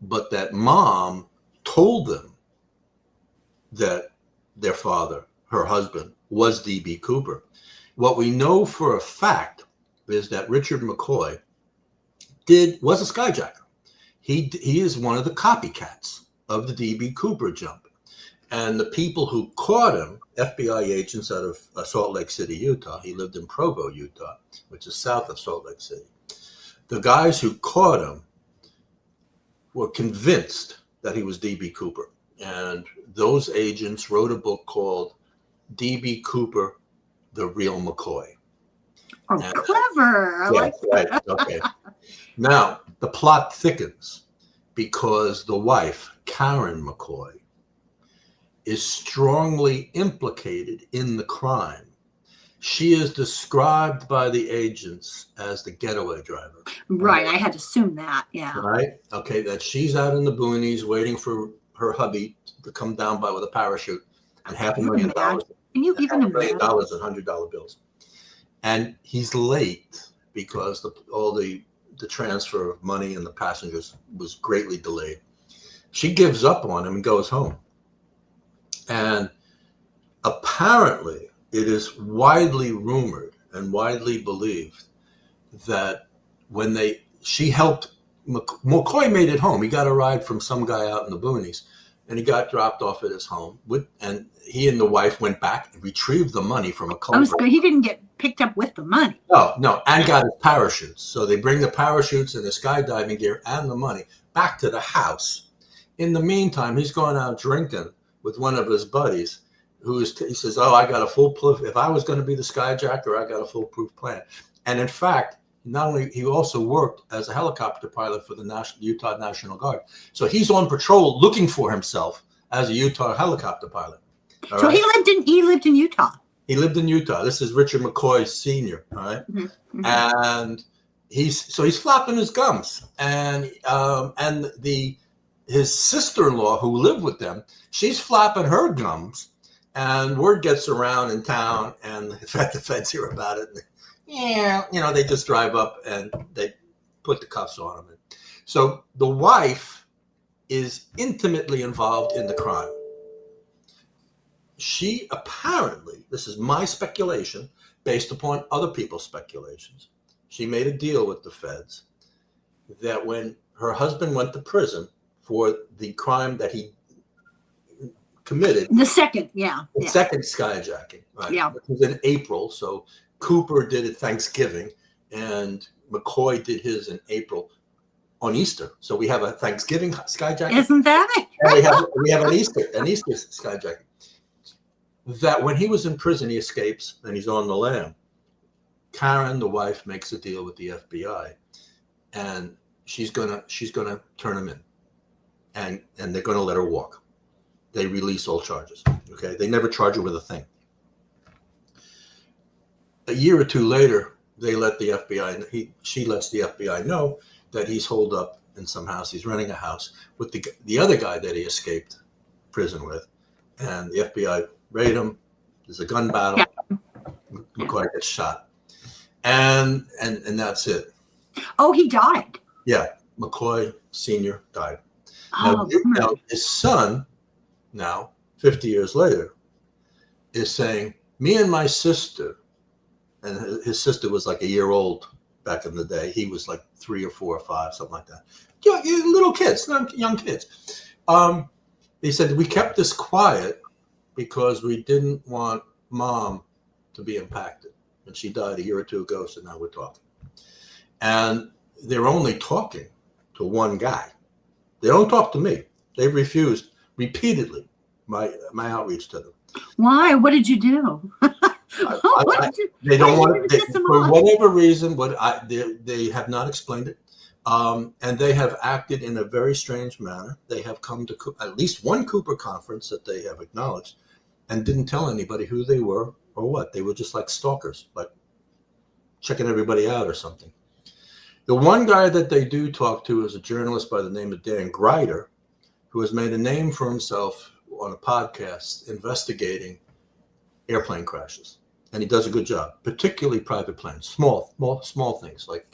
but that Mom told them that their father, her husband, was D.B. Cooper. What we know for a fact is that Richard McCoy was a skyjacker. He is one of the copycats of the D.B. Cooper jump. And the people who caught him, FBI agents out of Salt Lake City, Utah, he lived in Provo, Utah, which is south of Salt Lake City. The guys who caught him were convinced that he was D.B. Cooper. And those agents wrote a book called D.B. Cooper, the Real McCoy. Oh, and, clever. I like that. Right. Okay. Now, the plot thickens because the wife, Karen McCoy, is strongly implicated in the crime. She is described by the agents as the getaway driver. Right. I had to assume that. Yeah. Right. Okay. That she's out in the boonies waiting for her hubby to come down by with a parachute and $500,000. Can you even imagine? $500,000 and $100 bills. And he's late because all the transfer of money and the passengers was greatly delayed. She gives up on him and goes home. And apparently it is widely rumored and widely believed that when she helped, McCoy made it home. He got a ride from some guy out in the boonies, and he got dropped off at his home. And he and the wife went back and retrieved the money from a culprit. He didn't get picked up with the money. No, and got his parachutes. So they bring the parachutes and the skydiving gear and the money back to the house. In the meantime, he's going out drinking with one of his buddies, he says, "Oh, I got a foolproof. If I was going to be the skyjacker, I got a foolproof plan." And in fact, he also worked as a helicopter pilot for the Utah National Guard. So he's on patrol looking for himself as a Utah helicopter pilot. So right? he lived in Utah. He lived in Utah. This is Richard McCoy Sr. All right, mm-hmm. And he's flopping his gums, and his sister-in-law who lived with them, she's flapping her gums, and word gets around in town, and the feds hear about it. And, they just drive up and they put the cuffs on him. So the wife is intimately involved in the crime. She apparently, this is my speculation, based upon other people's speculations, she made a deal with the feds that when her husband went to prison for the crime that he committed. The second skyjacking. Right? Yeah. It was in April. So Cooper did it Thanksgiving and McCoy did his in April on Easter. So we have a Thanksgiving skyjacking. Isn't that it? And we have an Easter skyjacking. That when he was in prison, he escapes and he's on the lam. Karen, the wife, makes a deal with the FBI and she's gonna turn him in. And they're going to let her walk. They release all charges. Okay, they never charge her with a thing. A year or two later, they let the FBI. She lets the FBI know that he's holed up in some house. He's renting a house with the other guy that he escaped prison with, and the FBI raid him. There's a gun battle. Yeah. McCoy gets shot, and that's it. Oh, he died. Yeah, McCoy Sr. died. Now, his son, now 50 years later, is saying, me and my sister, and his sister was like a year old back in the day. He was like 3 or 4 or 5, something like that. Little kids, young kids. They said, we kept this quiet because we didn't want mom to be impacted. And she died a year or two ago, so now we're talking. And they're only talking to one guy. They don't talk to me. They've refused repeatedly my outreach to them. Why? What did you do? They don't want it for whatever reason. They have not explained it, and they have acted in a very strange manner. They have come to at least one Cooper conference that they have acknowledged, and didn't tell anybody who they were or what. They were just like stalkers, like checking everybody out or something. The one guy that they do talk to is a journalist by the name of Dan Greider, who has made a name for himself on a podcast investigating airplane crashes. And he does a good job, particularly private planes, small things like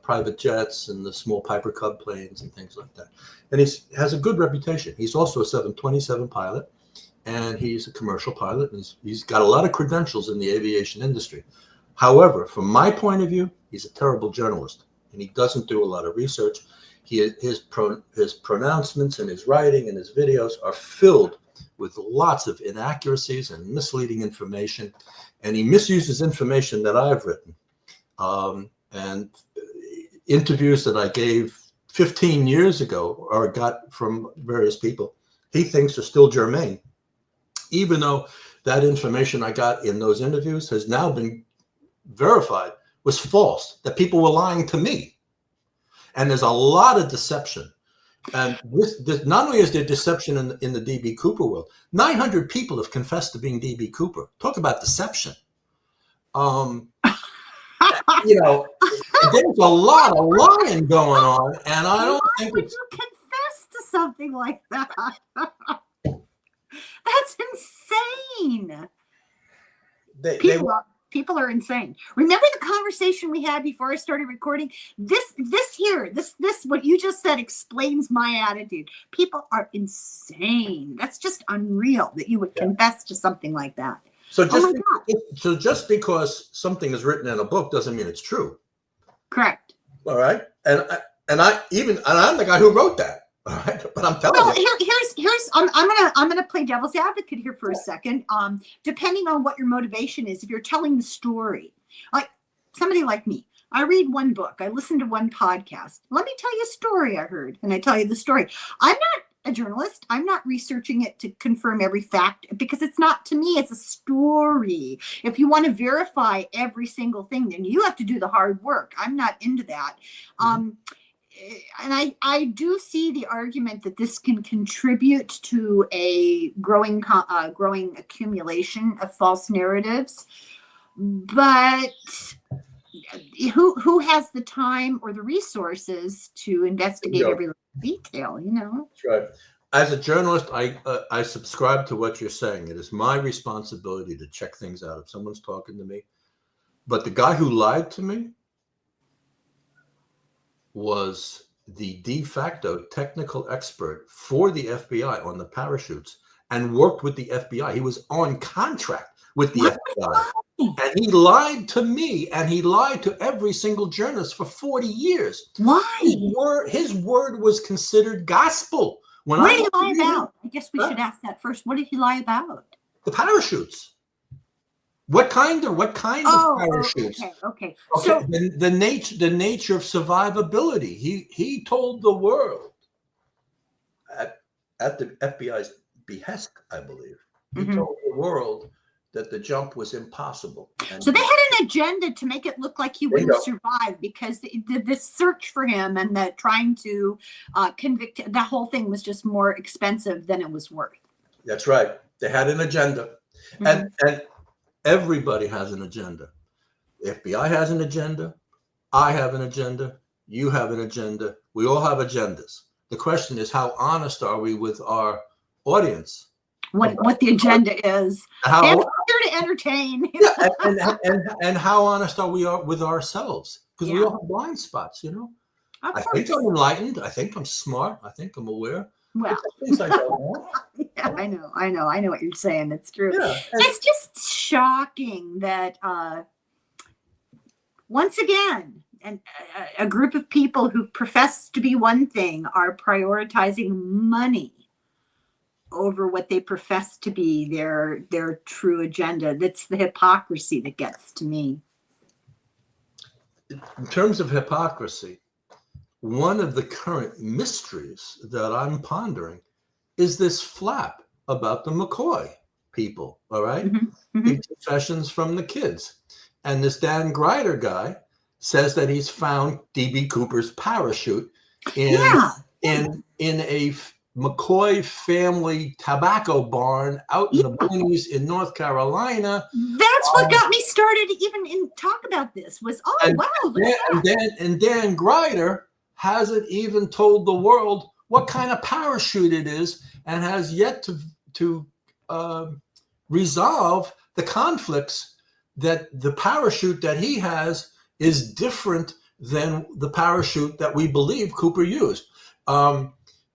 private jets and the small Piper Cub planes and things like that. And he has a good reputation. He's also a 727 pilot, and he's a commercial pilot. And he's got a lot of credentials in the aviation industry. However, from my point of view, he's a terrible journalist, and he doesn't do a lot of research. His pronouncements and his writing and his videos are filled with lots of inaccuracies and misleading information, and he misuses information that I've written, and interviews that I gave 15 years ago or got from various people, he thinks are still germane, even though that information I got in those interviews has now been verified was false, that people were lying to me. And there's a lot of deception. And this not only is there deception in the D.B. Cooper world, 900 people have confessed to being D.B. Cooper. Talk about deception. You know, there's a lot of lying going on, and I don't think would you confess to something like that? That's insane. People are insane. Remember the conversation we had before I started recording? This what you just said explains my attitude. People are insane. That's just unreal that you would confess to something like that. So just because something is written in a book doesn't mean it's true. Correct. All right. And I'm the guy who wrote that. All right. But I'm telling you. Here's I'm gonna play devil's advocate here for a second. Depending on what your motivation is, if you're telling the story, like somebody like me, I read one book, I listen to one podcast. Let me tell you a story I heard, and I tell you the story. I'm not a journalist. I'm not researching it to confirm every fact, because it's not, to me, it's a story. If you want to verify every single thing, then you have to do the hard work. I'm not into that. And I do see the argument that this can contribute to a growing accumulation of false narratives. But who has the time or the resources to investigate every little detail, you know? That's right. As a journalist, I subscribe to what you're saying. It is my responsibility to check things out if someone's talking to me. But the guy who lied to me was the de facto technical expert for the FBI on the parachutes and worked with the FBI. He was on contract with the FBI. And he lied to me, and he lied to every single journalist for 40 years. Why? His word was considered gospel. What did he lie about? I guess we should ask that first. What did he lie about? The parachutes. What kind of parachutes? Okay. So the nature of survivability. He told the world at the FBI's behest, I believe. He told the world that the jump was impossible. So they had an agenda to make it look like he wouldn't survive, because the search for him and the trying to convict, that whole thing was just more expensive than it was worth. That's right. They had an agenda. And everybody has an agenda. The FBI has an agenda. I have an agenda. You have an agenda. We all have agendas. The question is, how honest are we with our audience? What the agenda is. They're here to entertain. and how honest are we with ourselves? Because we all have blind spots, you know. I think I'm enlightened. I think I'm smart. I think I'm aware. Well, I know what you're saying. It's true. Yeah. It's just shocking that once again, a group of people who profess to be one thing are prioritizing money over what they profess to be their true agenda. That's the hypocrisy that gets to me. In terms of hypocrisy, one of the current mysteries that I'm pondering is this flap about the McCoy people, all right? Big confessions from the kids. And this Dan Grider guy says that he's found D.B. Cooper's parachute in a McCoy family tobacco barn out in the boonies in North Carolina. That's what got me started to even talk about this was, look at that. And Dan Grider hasn't even told the world what kind of parachute it is, and has yet to resolve the conflicts that the parachute that he has is different than the parachute that we believe Cooper used.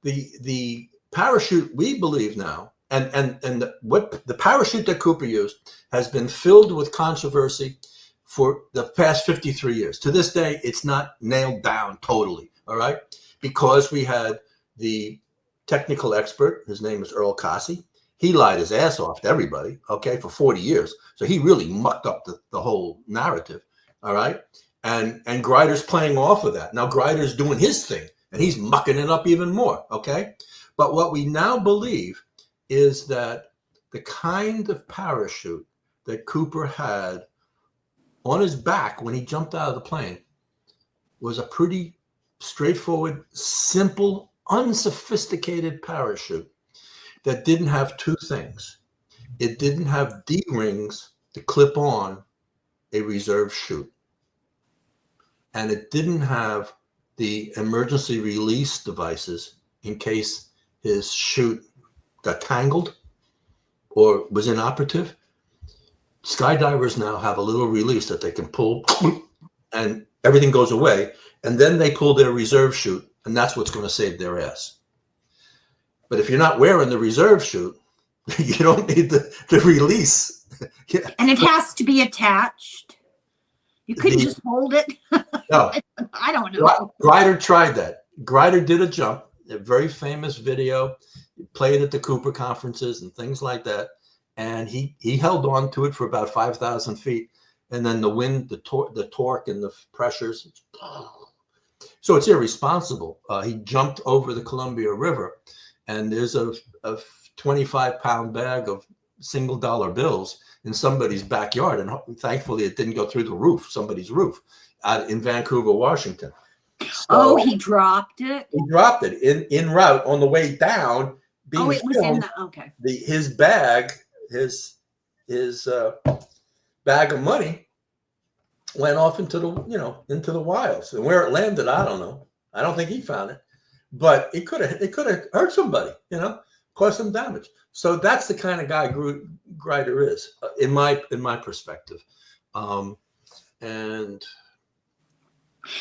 The parachute we believe now, and what the parachute that Cooper used has been filled with controversy for the past 53 years. To this day, it's not nailed down totally. All right. because we had the technical expert, his name is Earl Cossey. He lied his ass off to everybody, okay, for 40 years. So he really mucked up the whole narrative, all right? And Greider's playing off of that. Now Greider's doing his thing, and he's mucking it up even more, okay? But what we now believe is that the kind of parachute that Cooper had on his back when he jumped out of the plane was a pretty straightforward, simple, unsophisticated parachute that didn't have two things. It didn't have D-rings to clip on a reserve chute. And it didn't have the emergency release devices in case his chute got tangled or was inoperative. Skydivers now have a little release that they can pull and everything goes away. And then they pull their reserve chute, and that's what's going to save their ass. But if you're not wearing the reserve chute, you don't need the release. And it has to be attached. You couldn't just hold it. No. I don't know. Greider tried that. Greider did a jump, a very famous video, played at the Cooper conferences and things like that. And he held on to it for about 5,000 feet. And then the wind, the torque and the pressures. So it's irresponsible. He jumped over the Columbia River. And there's a 25-pound bag of $1 bills in somebody's backyard. And thankfully, it didn't go through the roof, somebody's roof, out in Vancouver, Washington. So he dropped it? He dropped it en route on the way down. Being it was in the, okay. His bag, his bag of money went off into the wilds. And where it landed, I don't know. I don't think he found it. But it could have hurt somebody, caused some damage. So that's the kind of guy Greider is, in my perspective. And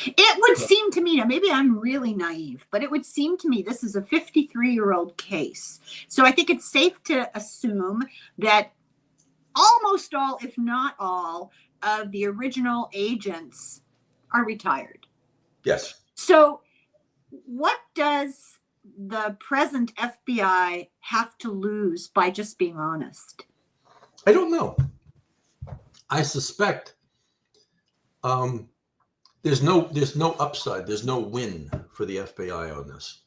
it would seem to me, now maybe I'm really naive, but it would seem to me this is a 53-year-old case. So I think it's safe to assume that almost all, if not all, of the original agents are retired. Yes. So what does the present FBI have to lose by just being honest? I don't know. I suspect there's no upside. There's no win for the FBI on this.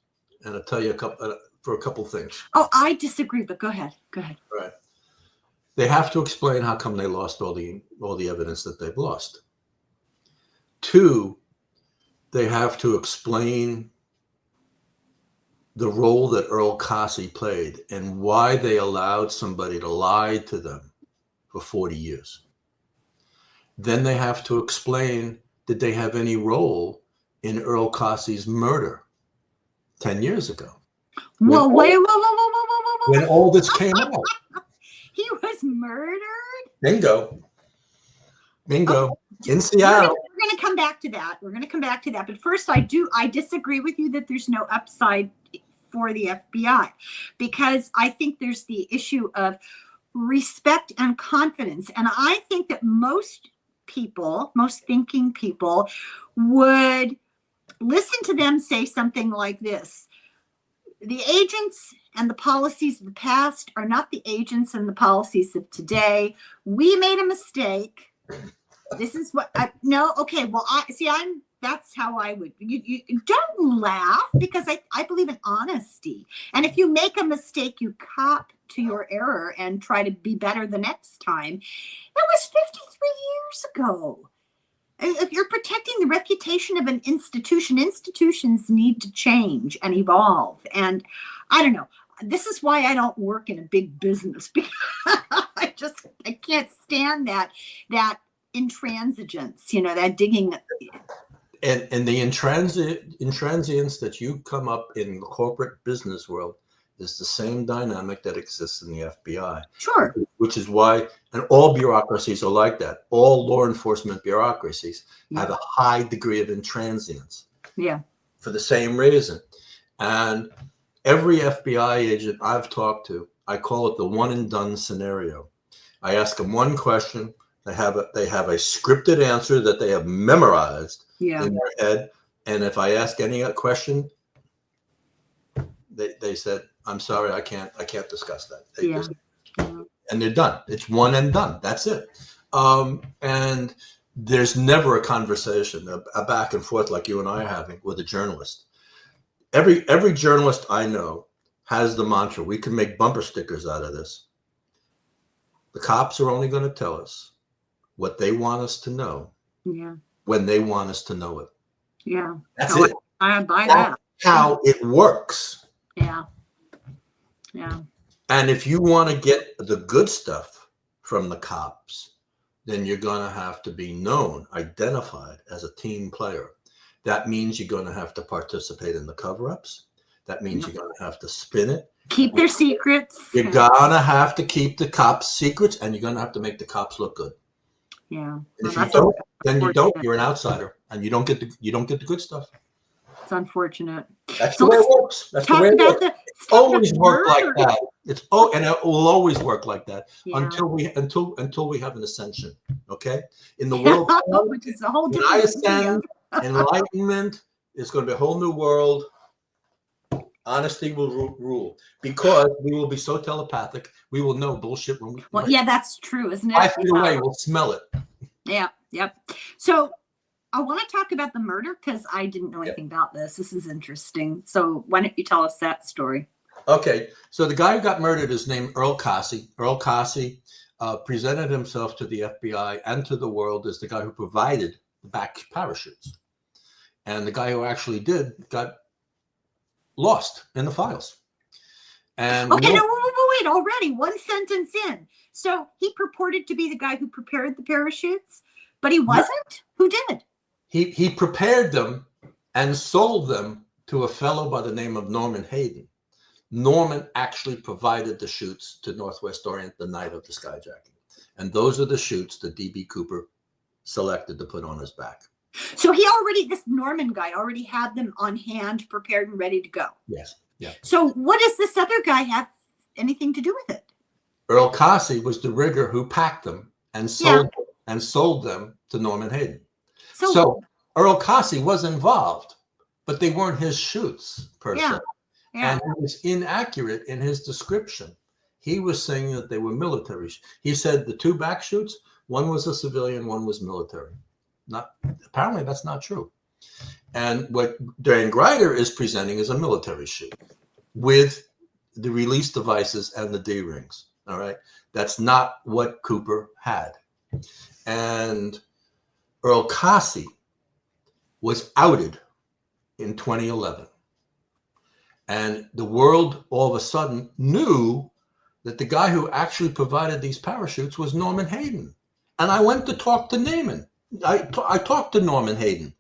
And I'll tell you a couple things. Oh, I disagree, but go ahead. Go ahead. All right. They have to explain how come they lost all the evidence that they've lost. 2, they have to explain the role that Earl Cossey played and why they allowed somebody to lie to them for 40 years. Then they have to explain, did they have any role in Earl Cossey's murder 10 years ago? Whoa. When all this came out. He was murdered? Bingo. Okay. In Seattle. We're going to come back to that. But first, I disagree with you that there's no upside for the FBI, because I think there's the issue of respect and confidence. And I think that most thinking people would listen to them say something like this: the agents and the policies of the past are not the agents and the policies of today. We made a mistake. This is what that's how I would, you don't laugh, because I believe in honesty. And if you make a mistake, you cop to your error and try to be better the next time. It was 53 years ago. If you're protecting the reputation of an institution, institutions need to change and evolve. And I don't know. This is why I don't work in a big business, because I can't stand that intransigence, that digging. And the intransience that you come up in the corporate business world is the same dynamic that exists in the FBI. Sure. Which is why, and all bureaucracies are like that. All law enforcement bureaucracies have a high degree of intransience. Yeah. For the same reason. And every FBI agent I've talked to, I call it the one and done scenario. I ask them one question. They have a scripted answer that they have memorized in their head. And if I ask any question, they said, I'm sorry, I can't discuss that. Yeah. And they're done. It's one and done. That's it. And there's never a conversation, a back and forth like you and I are having with a journalist. Every journalist I know has the mantra, we can make bumper stickers out of this. The cops are only going to tell us what they want us to know when they want us to know it. Yeah. That's so it. I buy that. That's how it works. Yeah. Yeah. And if you want to get the good stuff from the cops, then you're going to have to be known, identified as a team player. That means you're going to have to participate in the cover-ups. That means you're going to have to spin it. Keep their secrets. You're going to have to keep the cops' secrets, and you're going to have to make the cops look good. Yeah. And if you don't, then you don't. You're an outsider, and you don't get the good stuff. It's unfortunate. That's the way it works. That's the way it works. It's always worked like that. And it will always work like that until we have an ascension. Okay, in the world, which is a whole when different I ascend, enlightenment is going to be a whole new world. Honesty will rule because we will be so telepathic. We will know bullshit when we. Well, yeah, that's true, isn't it? 5 feet away, we'll smell it. Yeah. Yep. So I want to talk about the murder because I didn't know anything about this. This is interesting. So why don't you tell us that story? Okay. So the guy who got murdered is named Earl Cossey. Earl Cossey presented himself to the FBI and to the world as the guy who provided the back parachutes. And the guy who actually did got lost in the files. And okay, no, wait, already one sentence in. So he purported to be the guy who prepared the parachutes, but he wasn't? Who did? He prepared them and sold them to a fellow by the name of Norman Hayden. Norman actually provided the chutes to Northwest Orient the night of the skyjacking. And those are the chutes that D.B. Cooper selected to put on his back. So this Norman guy already had them on hand, prepared and ready to go. Yes. Yeah. So what does this other guy have anything to do with it? Earl Cossey was the rigger who packed them and sold them to Norman Hayden. So Earl Cossey was involved, but they weren't his chutes per se. Yeah. And he was inaccurate in his description. He was saying that they were military. He said the two back chutes, one was a civilian, one was military. Apparently that's not true. And what Dan Grider is presenting is a military chute with the release devices and the D-rings. All right. That's not what Cooper had. And Earl Cossey was outed in 2011. And the world all of a sudden knew that the guy who actually provided these parachutes was Norman Hayden. And I went to talk to Naaman. I talked to Norman Hayden,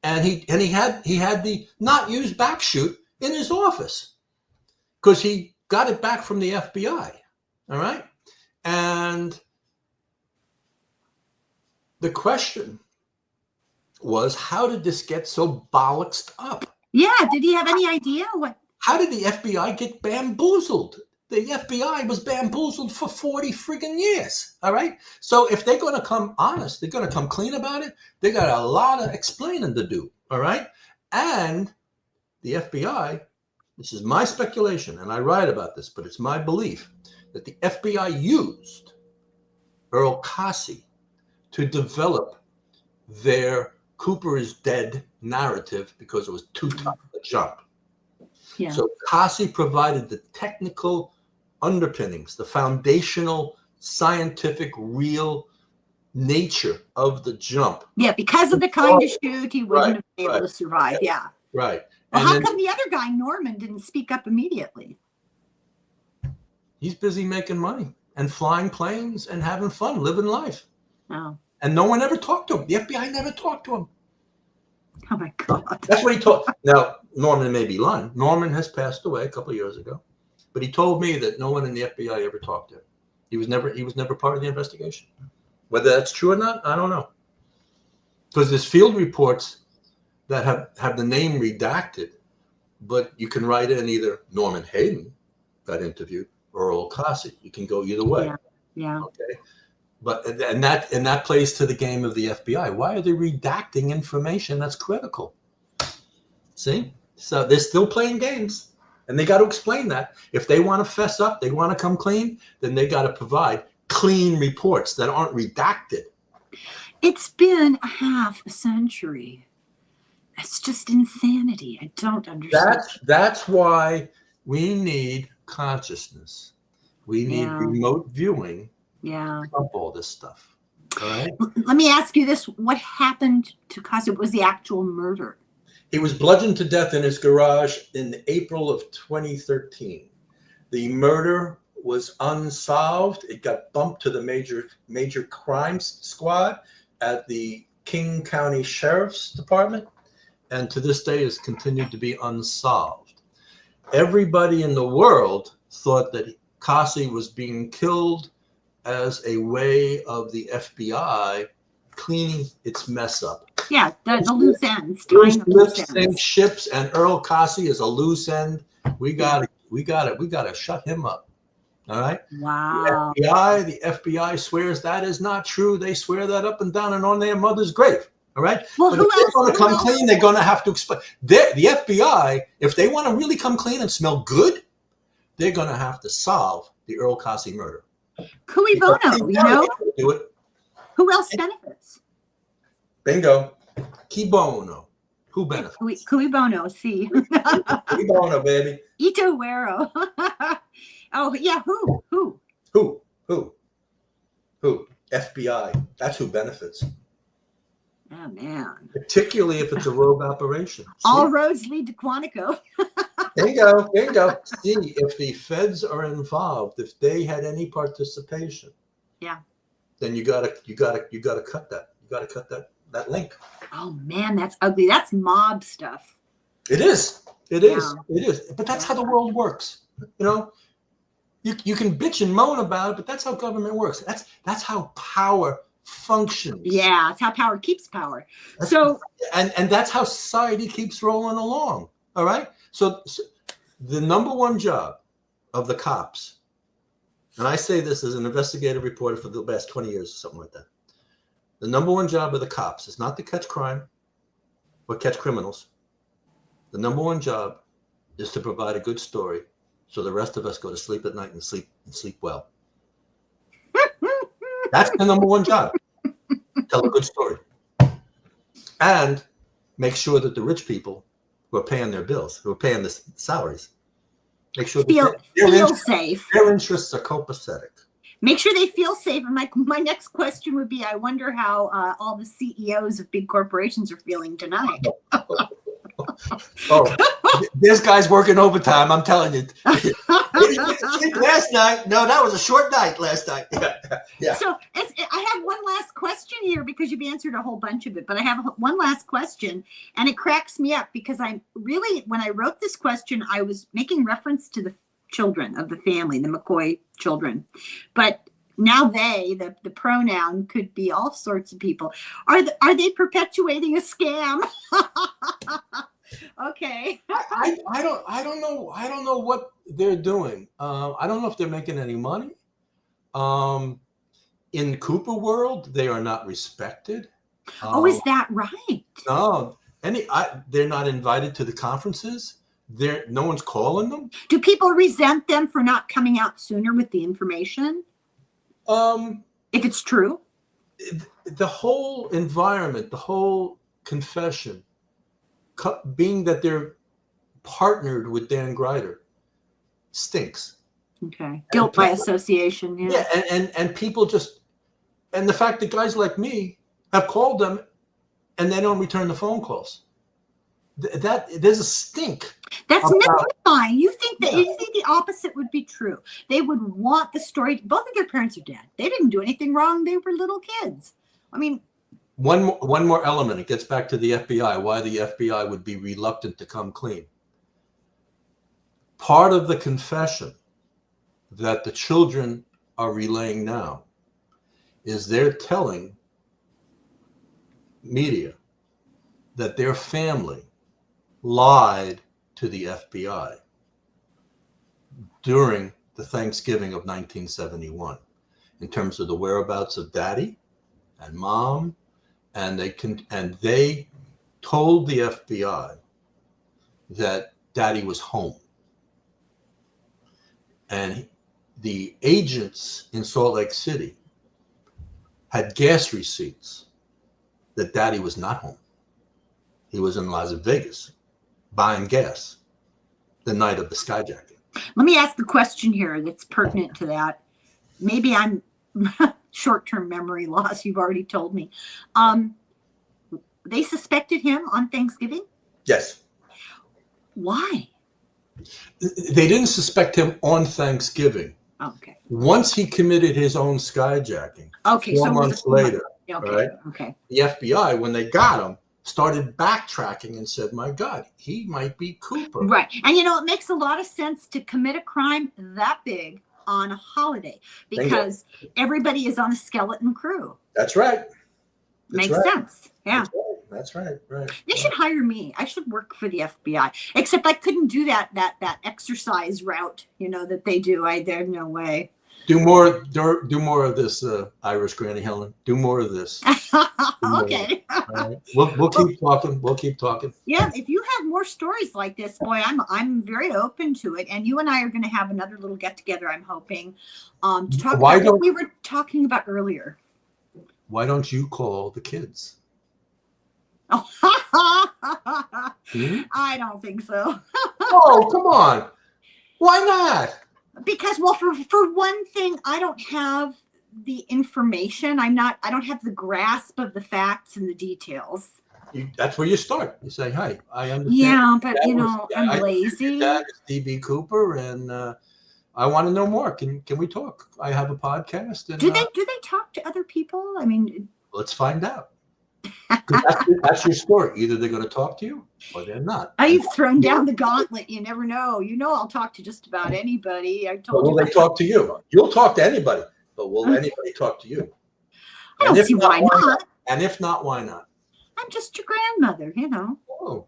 and he had the not used back chute in his office because he got it back from the FBI. All right. And the question was, how did this get so bollocksed up? Yeah. Did he have any idea what? How did the FBI get bamboozled? The FBI was bamboozled for 40 friggin' years. All right. So if they're going to come honest, they're going to come clean about it. They got a lot of explaining to do. All right. And the FBI, this is my speculation, and I write about this, but it's my belief that the FBI used Earl Cossey to develop their Cooper is dead narrative because it was too tough a jump. Yeah. So Cossey provided the technical underpinnings, the foundational, scientific, real nature of the jump. Yeah, because of the kind of chute, he wouldn't have been able to survive. Yeah. Right. Well, how come the other guy, Norman, didn't speak up immediately? He's busy making money and flying planes and having fun, living life. Oh. And no one ever talked to him. The FBI never talked to him. Oh, my God. That's what he told. Now, Norman may be lying. Norman has passed away a couple of years ago. But he told me that no one in the FBI ever talked to him. He was never part of the investigation. Whether that's true or not, I don't know. Because there's field reports that have the name redacted, but you can write in either Norman Hayden got interviewed or Earl Cossey. You can go either way. Yeah. Okay. But and that plays to the game of the FBI. Why are they redacting information that's critical? See? So they're still playing games. And they got to explain that. If they want to fess up, they want to come clean, then they got to provide clean reports that aren't redacted. It's been a half a century. It's just insanity. I don't understand. That's why we need consciousness. We need remote viewing of all this stuff. All right. Let me ask you this. What happened to Cossey? What was the actual murder? He was bludgeoned to death in his garage in April of 2013. The murder was unsolved. It got bumped to the major crimes squad at the King County Sheriff's Department, and to this day has continued to be unsolved. Everybody in the world thought that Cossey was being killed as a way of the FBI cleaning its mess up. Yeah, the loose ends. BruceSmith sinks ships, and Earl Cossey is a loose end. We gotta shut him up. All right. Wow. The FBI swears that is not true. They swear that up and down and on their mother's grave. All right. Well, but if they're going to come clean, they're going to have to explain. The FBI, if they want to really come clean and smell good, they're going to have to solve the Earl Cossey murder. Cui bono, you know? Do it. Who else benefits? Bingo. Chi bono. Who benefits? Cui bono, see. Cui bono, baby. Ito Wero. Oh, yeah, who? Who? FBI. That's who benefits. Oh, man. Particularly if it's a rogue operation. All roads lead to Quantico. Bingo. See, if the feds are involved, if they had any participation, then you gotta cut that. You gotta cut that link. Oh man, that's ugly. That's mob stuff. It is. But that's how the world works. You know, you can bitch and moan about it, but that's how government works. That's how power functions. Yeah, it's how power keeps power. And that's how society keeps rolling along. All right. So the number one job of the cops, and I say this as an investigative reporter for the last 20 years or something like that. The number one job of the cops is not to catch crime or catch criminals. The number one job is to provide a good story so the rest of us go to sleep at night and sleep well. That's the number one job. Tell a good story. And make sure that the rich people who are paying their bills, who are paying the salaries, make sure feel safe. Their interests are copacetic. Make sure they feel safe. And my next question would be, I wonder how all the CEOs of big corporations are feeling tonight. Oh, this guy's working overtime. I'm telling you. Last night. No, that was a short night last night. Yeah. So I have one last question here because you've answered a whole bunch of it, but I have one last question, and it cracks me up because when I wrote this question, I was making reference to the children of the family, the McCoy children, but now the pronoun could be all sorts of people. Are they perpetuating a scam? Okay. I don't know what they're doing. I don't know if they're making any money. In Cooper world, they are not respected. Oh, is that right? No, they're not invited to the conferences. No one's calling them. Do people resent them for not coming out sooner with the information? If it's true, the whole environment, the whole confession, being that they're partnered with Dan Greider, stinks. Okay, guilt by association. Yeah, and people just, and the fact that guys like me have called them, and they don't return the phone calls. That there's a stink. That's mystifying. You think the opposite would be true? They would want the story. Both of their parents are dead. They didn't do anything wrong. They were little kids. I mean, one more element. It gets back to the FBI. Why the FBI would be reluctant to come clean. Part of the confession that the children are relaying now is they're telling media that their family lied to the FBI during the Thanksgiving of 1971 in terms of the whereabouts of daddy and mom, and they told the FBI that daddy was home. And the agents in Salt Lake City had gas receipts that Daddy was not home. He was in Las Vegas buying gas the night of the skyjacking. Let me ask a question here that's pertinent to that. Maybe I'm short-term memory loss. You've already told me. They suspected him on Thanksgiving? Yes. Why? They didn't suspect him on Thanksgiving. Okay. Once he committed his own skyjacking, Okay, 4 so months later, okay, right? Okay. The FBI, when they got him, started backtracking and said, my God, he might be Cooper. Right. And it makes a lot of sense to commit a crime that big on a holiday because everybody is on a skeleton crew. That's right. Makes sense. Yeah. That's right. Right. They should hire me. I should work for the FBI. Except I couldn't do that exercise route, that they do. There's no way. Do more of this, Irish Granny Helen. Do more of this. Okay. Right. We'll keep talking. We'll keep talking. Yeah, if you have more stories like this, boy, I'm very open to it. And you and I are going to have another little get together. I'm hoping to talk about what we were talking about earlier. Why don't you call the kids? Oh, I don't think so. Oh, come on. Why not? Because, well, for one thing, I don't have the information. I don't have the grasp of the facts and the details. That's where you start. You say, "Hi, I understand." Yeah, but I'm lazy. That is D.B. Cooper, and I want to know more. Can we talk? I have a podcast. And, do they talk to other people? I mean, let's find out. That's your story. Either they're going to talk to you or they're not. I've thrown down the gauntlet. You never know. I'll talk to just about anybody. I told you. Will they talk to you? You'll talk to anybody, but will anybody talk to you? I don't see why not. And if not, why not? I'm just your grandmother, Oh.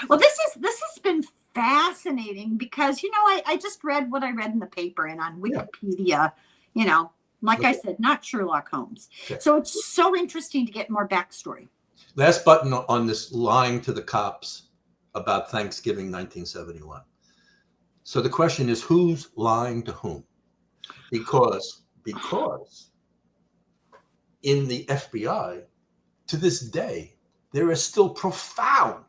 Well, this has been fascinating because I just read what I read in the paper and on Wikipedia. Like I said, not Sherlock Holmes. Okay. So it's so interesting to get more backstory. Last button on this lying to the cops about Thanksgiving 1971. So the question is, who's lying to whom? Because in the FBI, to this day, there is still profound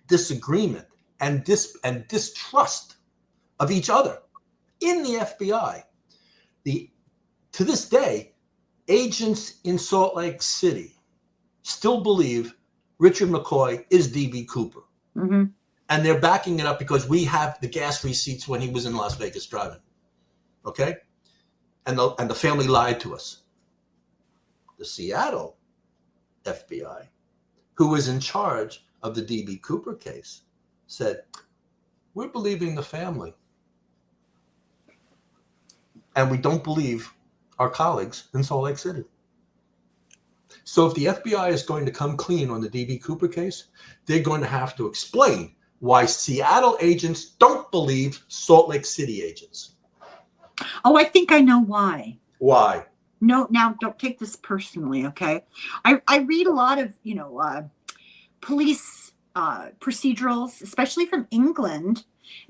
disagreement and distrust of each other in the FBI. To this day, agents in Salt Lake City still believe Richard McCoy is D.B. Cooper. Mm-hmm. And they're backing it up because we have the gas receipts when he was in Las Vegas driving. Okay? And the family lied to us. The Seattle FBI, who was in charge of the D.B. Cooper case, said, we're believing the family. And we don't believe our colleagues in Salt Lake City. So if the FBI is going to come clean on the D.B. Cooper case, they're going to have to explain why Seattle agents don't believe Salt Lake City agents. Oh, I think I know why. Why? No, now don't take this personally, okay? I read a lot of, police procedurals, especially from England,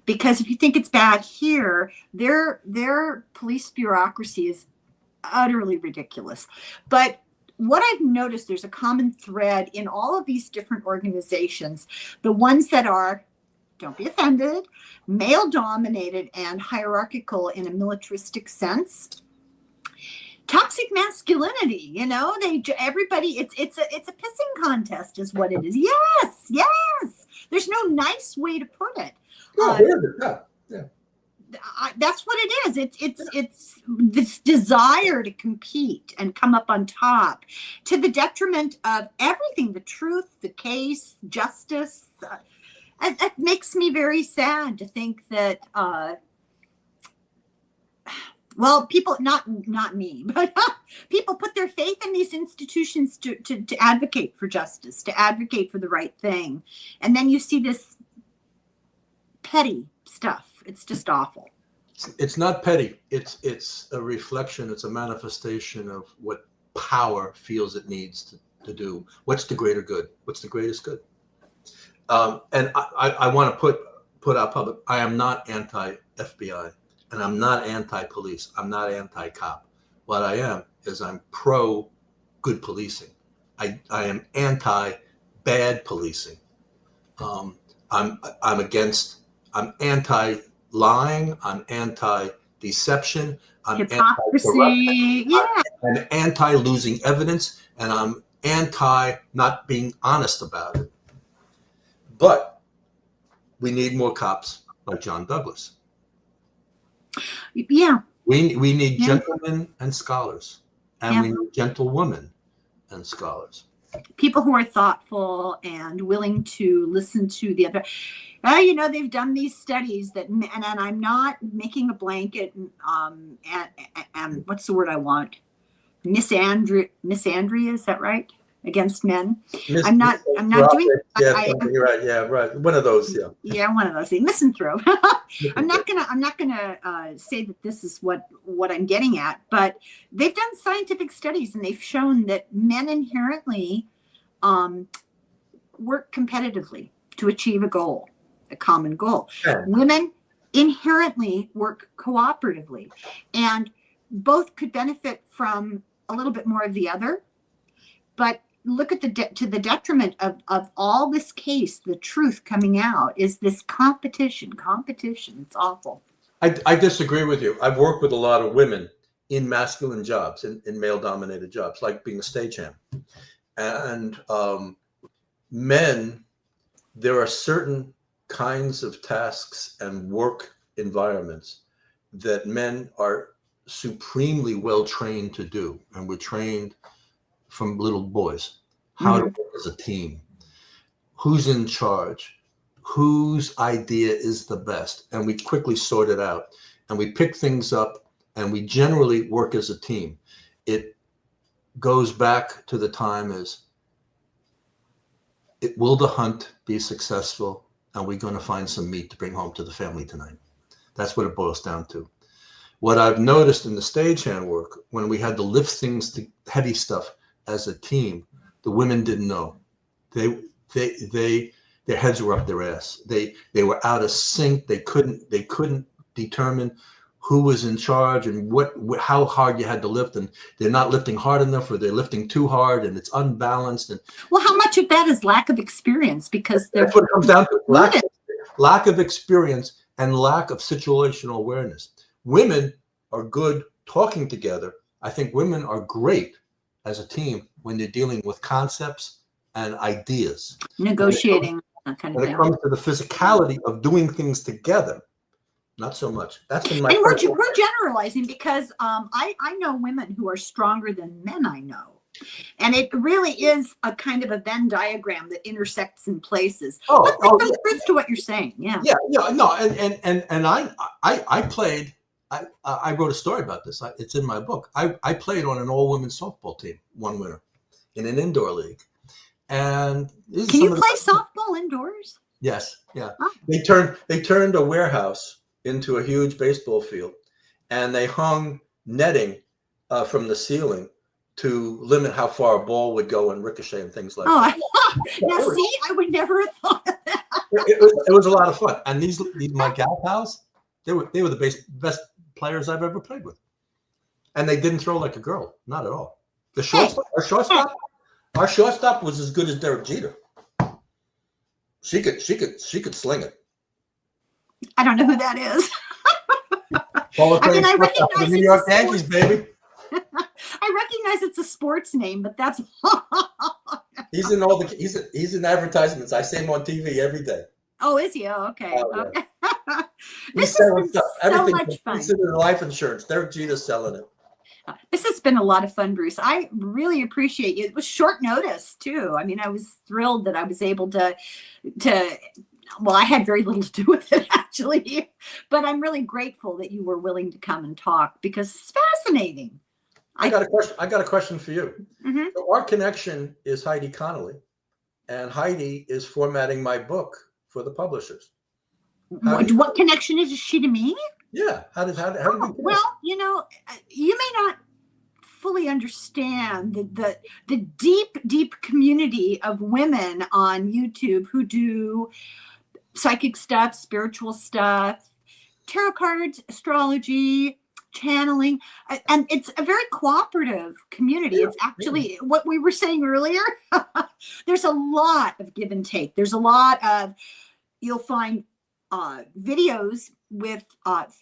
because if you think it's bad here, their police bureaucracy is utterly ridiculous. But what I've noticed, there's a common thread in all of these different organizations, the ones that are, don't be offended, male dominated and hierarchical in a militaristic sense. Toxic masculinity, everybody, it's a pissing contest is what it is. Yes. There's no nice way to put it. Yeah. That's what it is. It's this desire to compete and come up on top to the detriment of everything, the truth, the case, justice. It makes me very sad to think that, people, not me, but people put their faith in these institutions to advocate for justice, to advocate for the right thing. And then you see this petty stuff. It's just awful. It's not petty. It's a reflection. It's a manifestation of what power feels it needs to do. What's the greater good? What's the greatest good? And I want to put out public. I am not anti-FBI. FBI, and I'm not anti-police. I'm not anti-cop. What I am is I'm pro good policing. I am anti-bad policing. I'm anti-lying. I'm anti-deception. I'm anti-corruption. Hypocrisy. Yeah. I'm anti-losing evidence, and I'm anti-not being honest about it. But we need more cops like John Douglas. Yeah. We need gentlemen and scholars, and we need gentlewomen and scholars. People who are thoughtful and willing to listen to the other. They've done these studies that, and I'm not making a blanket. And what's the word I want? Misandria, is that right? Against men. I'm not doing. You're right. Yeah, right. One of those. Yeah. Yeah, one of those. Misanthrope. I'm not gonna say that this is what I'm getting at, but they've done scientific studies and they've shown that men inherently work competitively to achieve a common goal. Yeah. Women inherently work cooperatively, and both could benefit from a little bit more of the other. But look at to the detriment of all this case, the truth coming out is this competition. It's awful. I disagree with you. I've worked with a lot of women in masculine jobs, in male-dominated jobs, like being a stagehand. And men, there are certain kinds of tasks and work environments that men are supremely well trained to do. And we're trained from little boys how to work as a team, who's in charge, whose idea is the best, and we quickly sort it out and we pick things up and we generally work as a team. It goes back to the time will the hunt be successful? Are we going to find some meat to bring home to the family tonight? That's what it boils down to. What I've noticed in the stagehand work, when we had to lift things, to heavy stuff as a team, the women didn't know. Their heads were up their ass. They were out of sync. They couldn't determine who was in charge and how hard you had to lift, and they're not lifting hard enough, or they're lifting too hard, and it's unbalanced. And well, how much of that is lack of experience? Because that's what it comes down to: lack of experience and lack of situational awareness. Women are good talking together. I think women are great as a team when they're dealing with concepts and ideas, negotiating, that kind of thing. When it comes to the physicality of doing things together, not so much. That's been my. And we're generalizing because I know women who are stronger than men I know, and it really is a kind of a Venn diagram that intersects in places. But there's truth to what you're saying. Yeah. No, and I played. I wrote a story about this. It's in my book. I played on an all-women's softball team one winter in an indoor league. And can you play softball indoors? Yes, yeah. Oh. They turned a warehouse into a huge baseball field, and they hung netting from the ceiling to limit how far a ball would go and ricochet and things like that. Now see, I would never have thought of that. It was a lot of fun. And these my gal pals, they were the best players I've ever played with, and they didn't throw like a girl, not at all. Our shortstop was as good as Derek Jeter. She could sling it. I don't know who that is. I recognize the New York Yankees, baby. I recognize it's a sports name, but that's he's in all the he's in advertisements. I see him on TV every day. Oh, is he? Oh, okay. Okay. This has been so much fun. He's in life insurance. Derek Jeter's selling it. This has been a lot of fun, Bruce. I really appreciate you. It was short notice too. I mean, I was thrilled that I was able to well, I had very little to do with it actually, but I'm really grateful that you were willing to come and talk because it's fascinating. I got a question for you. Mm-hmm. So our connection is Heidi Connolly, and Heidi is formatting my book for the publishers. What connection is she to me? Yeah. How did we well, you may not fully understand the deep community of women on YouTube who do psychic stuff, spiritual stuff, tarot cards, astrology, channeling, and it's a very cooperative community. It's actually what we were saying earlier. There's a lot of give and take. There's a lot of, you'll find videos with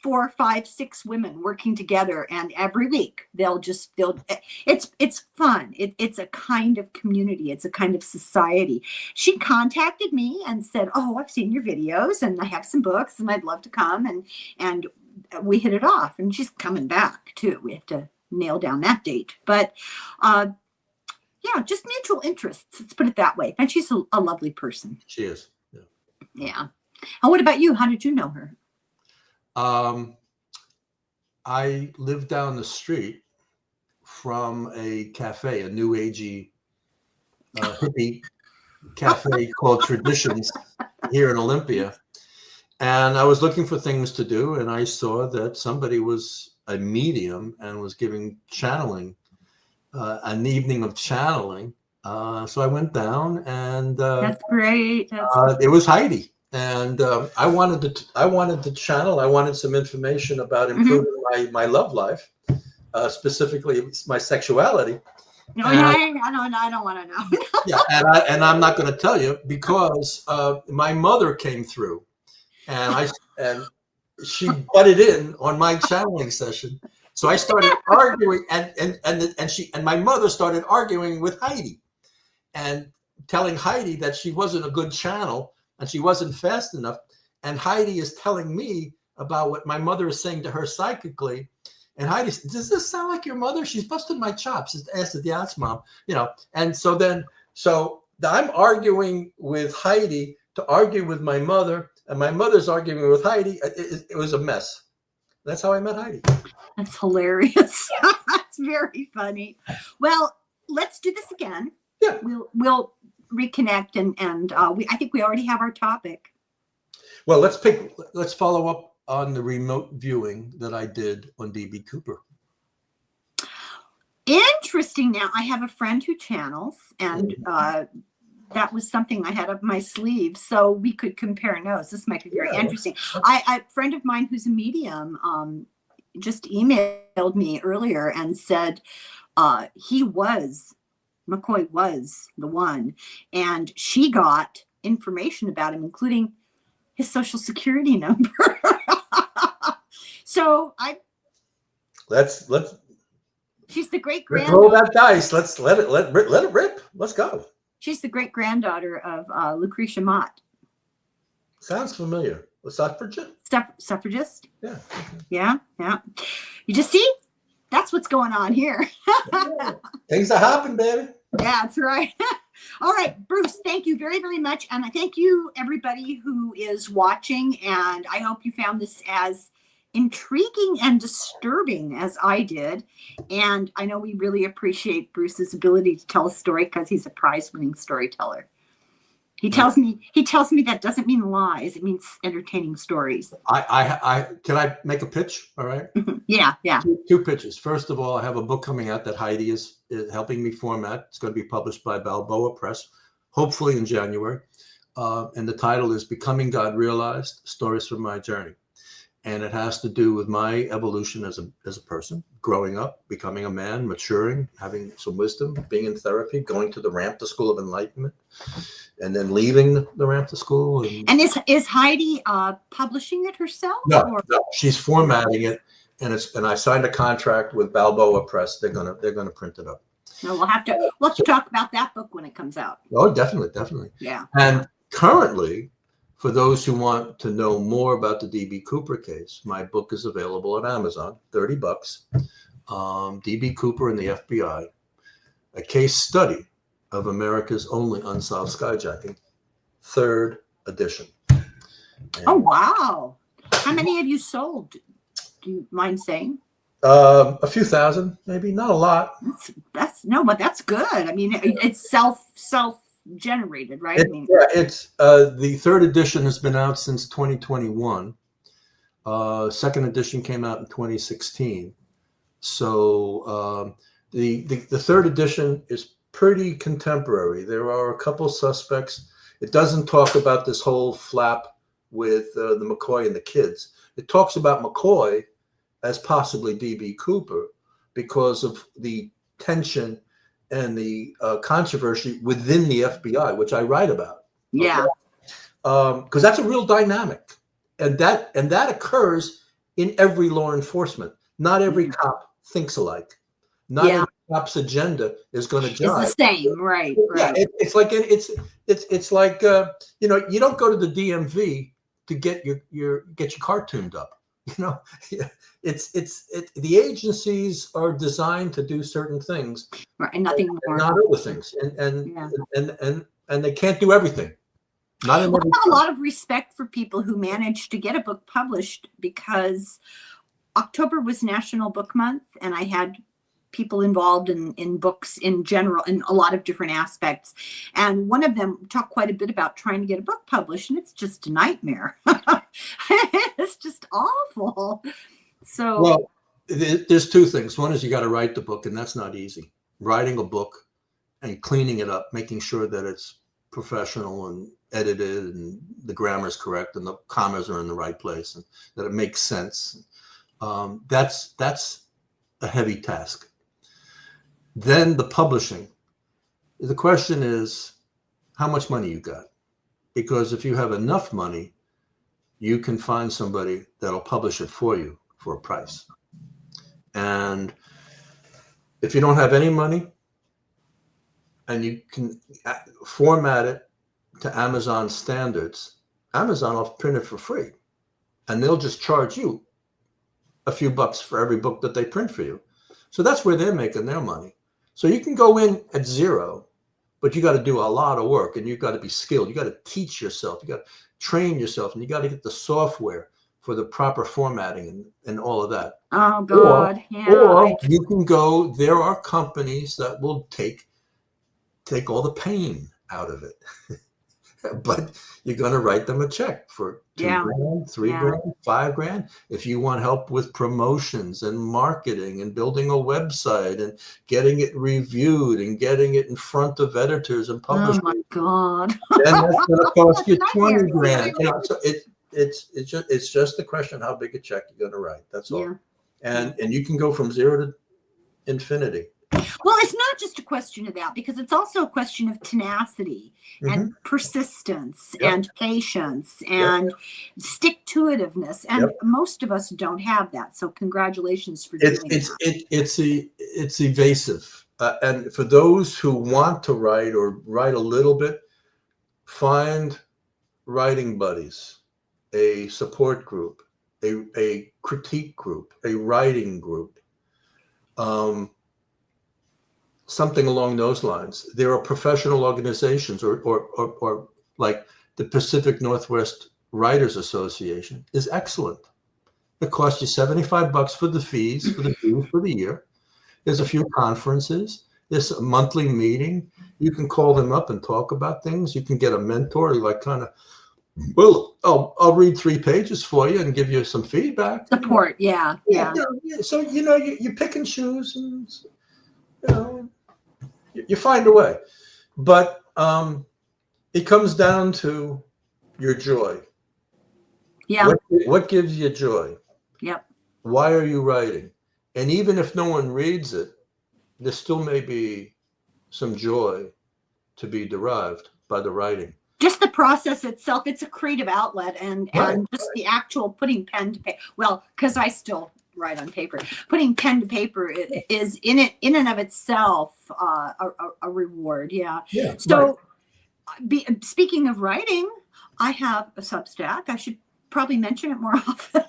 4, 5, 6 women working together, and every week it's fun. It's a kind of community. It's a kind of society. She contacted me and said, "Oh, I've seen your videos and I have some books and I'd love to come," and we hit it off, and she's coming back too. We have to nail down that date, but yeah, just mutual interests, let's put it that way. And she's a lovely person. She is. Yeah. And what about you? How did you know her? I live down the street from a cafe, a new agey hippie cafe called Traditions here in Olympia. And I was looking for things to do, and I saw that somebody was a medium and was giving channeling, an evening of channeling. So I went down, and that's great. It was Heidi. And I wanted to channel. I wanted some information about improving my love life, specifically my sexuality. No, I don't want to know. Yeah, and I'm not going to tell you because my mother came through, and she butted in on my channeling session. So I started arguing, and my mother started arguing with Heidi, and telling Heidi that she wasn't a good channel. And she wasn't fast enough. And Heidi is telling me about what my mother is saying to her psychically. And Heidi said, "Does this sound like your mother? She's busted my chops." I said, "Yeah, it's Mom." And so I'm arguing with Heidi to argue with my mother, and my mother's arguing with Heidi. It was a mess. That's how I met Heidi. That's hilarious. That's very funny. Well, let's do this again. Yeah. We'll reconnect, and I think we already have our topic. Well, let's follow up on the remote viewing that I did on D.B. Cooper. Interesting. Now, I have a friend who channels, and that was something I had up my sleeve, so we could compare notes. This might be very interesting. A friend of mine who's a medium just emailed me earlier and said McCoy was the one, and she got information about him, including his social security number. So let's she's the great granddaughter. Roll that dice. Let's let it rip. Let's go. She's the great granddaughter of Lucretia Mott. Sounds familiar. A suffragist? Suffragist? Yeah. Yeah. You just see? That's what's going on here. Things are happening, baby. Yeah, that's right. All right, Bruce, thank you very, very much. And I thank you, everybody who is watching. And I hope you found this as intriguing and disturbing as I did. And I know we really appreciate Bruce's ability to tell a story because he's a prize-winning storyteller. He tells me that doesn't mean lies. It means entertaining stories. Can I make a pitch? All right. Yeah. Two pitches. First of all, I have a book coming out that Heidi is helping me format. It's going to be published by Balboa Press, hopefully in January. And the title is Becoming God Realized: Stories from My Journey. And it has to do with my evolution as a person, growing up, becoming a man, maturing, having some wisdom, being in therapy, going to the Ramtha School of Enlightenment, and then leaving the Ramtha School. And is Heidi publishing it herself? No, she's formatting it, and I signed a contract with Balboa Press. They're gonna print it up. No, we'll have to talk about that book when it comes out. Oh, definitely. Yeah. And currently, for those who want to know more about the D.B. Cooper case, my book is available at Amazon, $30. D.B. Cooper and the FBI, a case study of America's only unsolved skyjacking, 3rd edition. Oh, wow. How many have you sold? Do you mind saying? A few thousand, maybe, not a lot. But that's good. I mean, it's self-generated, right? It's the 3rd edition has been out since 2021. 2nd edition came out in 2016. So the 3rd edition is pretty contemporary. There are a couple suspects. It doesn't talk about this whole flap with the McCoy and the kids. it talks about McCoy as possibly D.B. Cooper because of the tension and the controversy within the FBI, which I write about. Yeah. Because that's a real dynamic, and that occurs in every law enforcement. Not every cop thinks alike. Not every cop's agenda is going to jive. It's the same, right? Yeah, it's like you know, you don't go to the DMV to get your car tuned up. You know, the agencies are designed to do certain things, right, and nothing more, not other things, and they can't do everything. Not in I have a lot of respect for people who managed to get a book published, because October was National Book Month, and I had people involved in books in general, in a lot of different aspects. And one of them talked quite a bit about trying to get a book published, and it's just a nightmare. It's just awful. So, well, there's two things. One is you got to write the book, and that's not easy. Writing a book and cleaning it up, making sure that it's professional and edited and the grammar is correct and the commas are in the right place and that it makes sense. That's a heavy task. Then the publishing. The question is how much money you got, because if you have enough money, you can find somebody that'll publish it for you for a price. And if you don't have any money and you can format it to Amazon standards, Amazon will print it for free, and they'll just charge you a few bucks for every book that they print for you. So that's where they're making their money. So you can go in at zero, but you got to do a lot of work, and you've got to be skilled. You got to teach yourself. You got to train yourself, and you got to get the software for the proper formatting and all of that. oh God, Or you can go, there are companies that will take all the pain out of it. But you're going to write them a check for $2,000, $3,000, $5,000. If you want help with promotions and marketing and building a website and getting it reviewed and getting it in front of editors and publishers, oh my God, then that's going to cost you Nightmare. $20,000. You know, so it's just a question how big a check you're going to write. That's all. And you can go from zero to infinity. Well, it's not just a question of that, because it's also a question of tenacity and persistence and patience and stick-to-itiveness. And most of us don't have that. So congratulations for doing that. It's evasive. And for those who want to write or write a little bit, find writing buddies, a support group, a critique group, a writing group. Something along those lines. There are professional organizations, or like the Pacific Northwest Writers Association is excellent. It costs you $75 for the fees for the year. There's a few conferences. There's a monthly meeting. You can call them up and talk about things. You can get a mentor, like kind of, well, I'll read 3 pages for you and give you some feedback. Support, yeah. So you pick and choose, and you find a way. But it comes down to your joy. Yeah. What gives you joy? Yep. Why are you writing? And even if no one reads it, there still may be some joy to be derived by the writing. Just the process itself, it's a creative outlet, and just the actual putting pen to paper. Well, because I still write on paper. Putting pen to paper is in and of itself a reward. Yeah. So, speaking of writing, I have a Substack. I should probably mention it more often.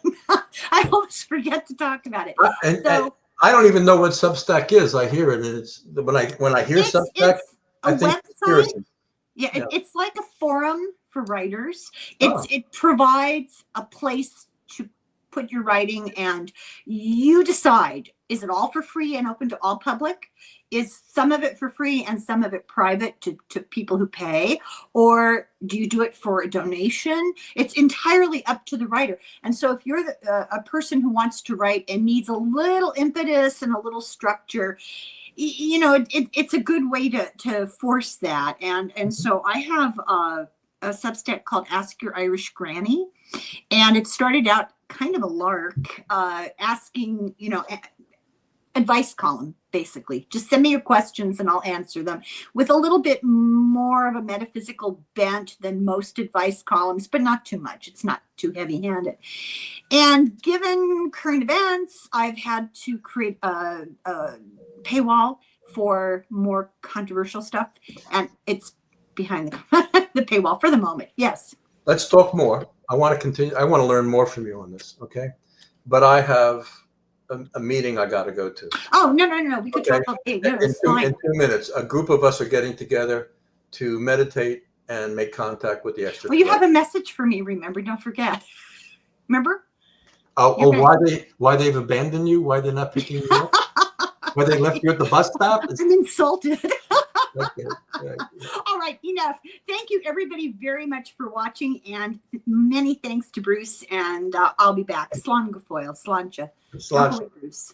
I always forget to talk about it. And I don't even know what Substack is. I hear it, and it's when I hear Substack, I think website. Yeah, it's like a forum for writers. It provides a place to put your writing, and you decide, is it all for free and open to all public? Is some of it for free and some of it private to people who pay? Or do you do it for a donation? It's entirely up to the writer. And so if you're a person who wants to write and needs a little impetus and a little structure, it's a good way to force that. And so I have a Substack called Ask Your Irish Granny. And it started out kind of a lark, asking, advice column, basically. Just send me your questions and I'll answer them with a little bit more of a metaphysical bent than most advice columns, but not too much. It's not too heavy-handed. And given current events, I've had to create a paywall for more controversial stuff, and it's behind the paywall for the moment. Yes. Let's talk more. I want to continue. I want to learn more from you on this. Okay. But I have a meeting I got to go to. Oh, no. We could talk about it. No, that's fine. In 2 minutes, a group of us are getting together to meditate and make contact with the extra. Well, you have a message for me. Remember, don't forget. Remember? Why they've abandoned you? Why they're not picking you up? Why they left you at the bus stop? I'm insulted. Okay. All right, enough. Thank you, everybody, very much for watching, and many thanks to Bruce. And I'll be back. Slán go foil, slánte. Slánte. Bruce.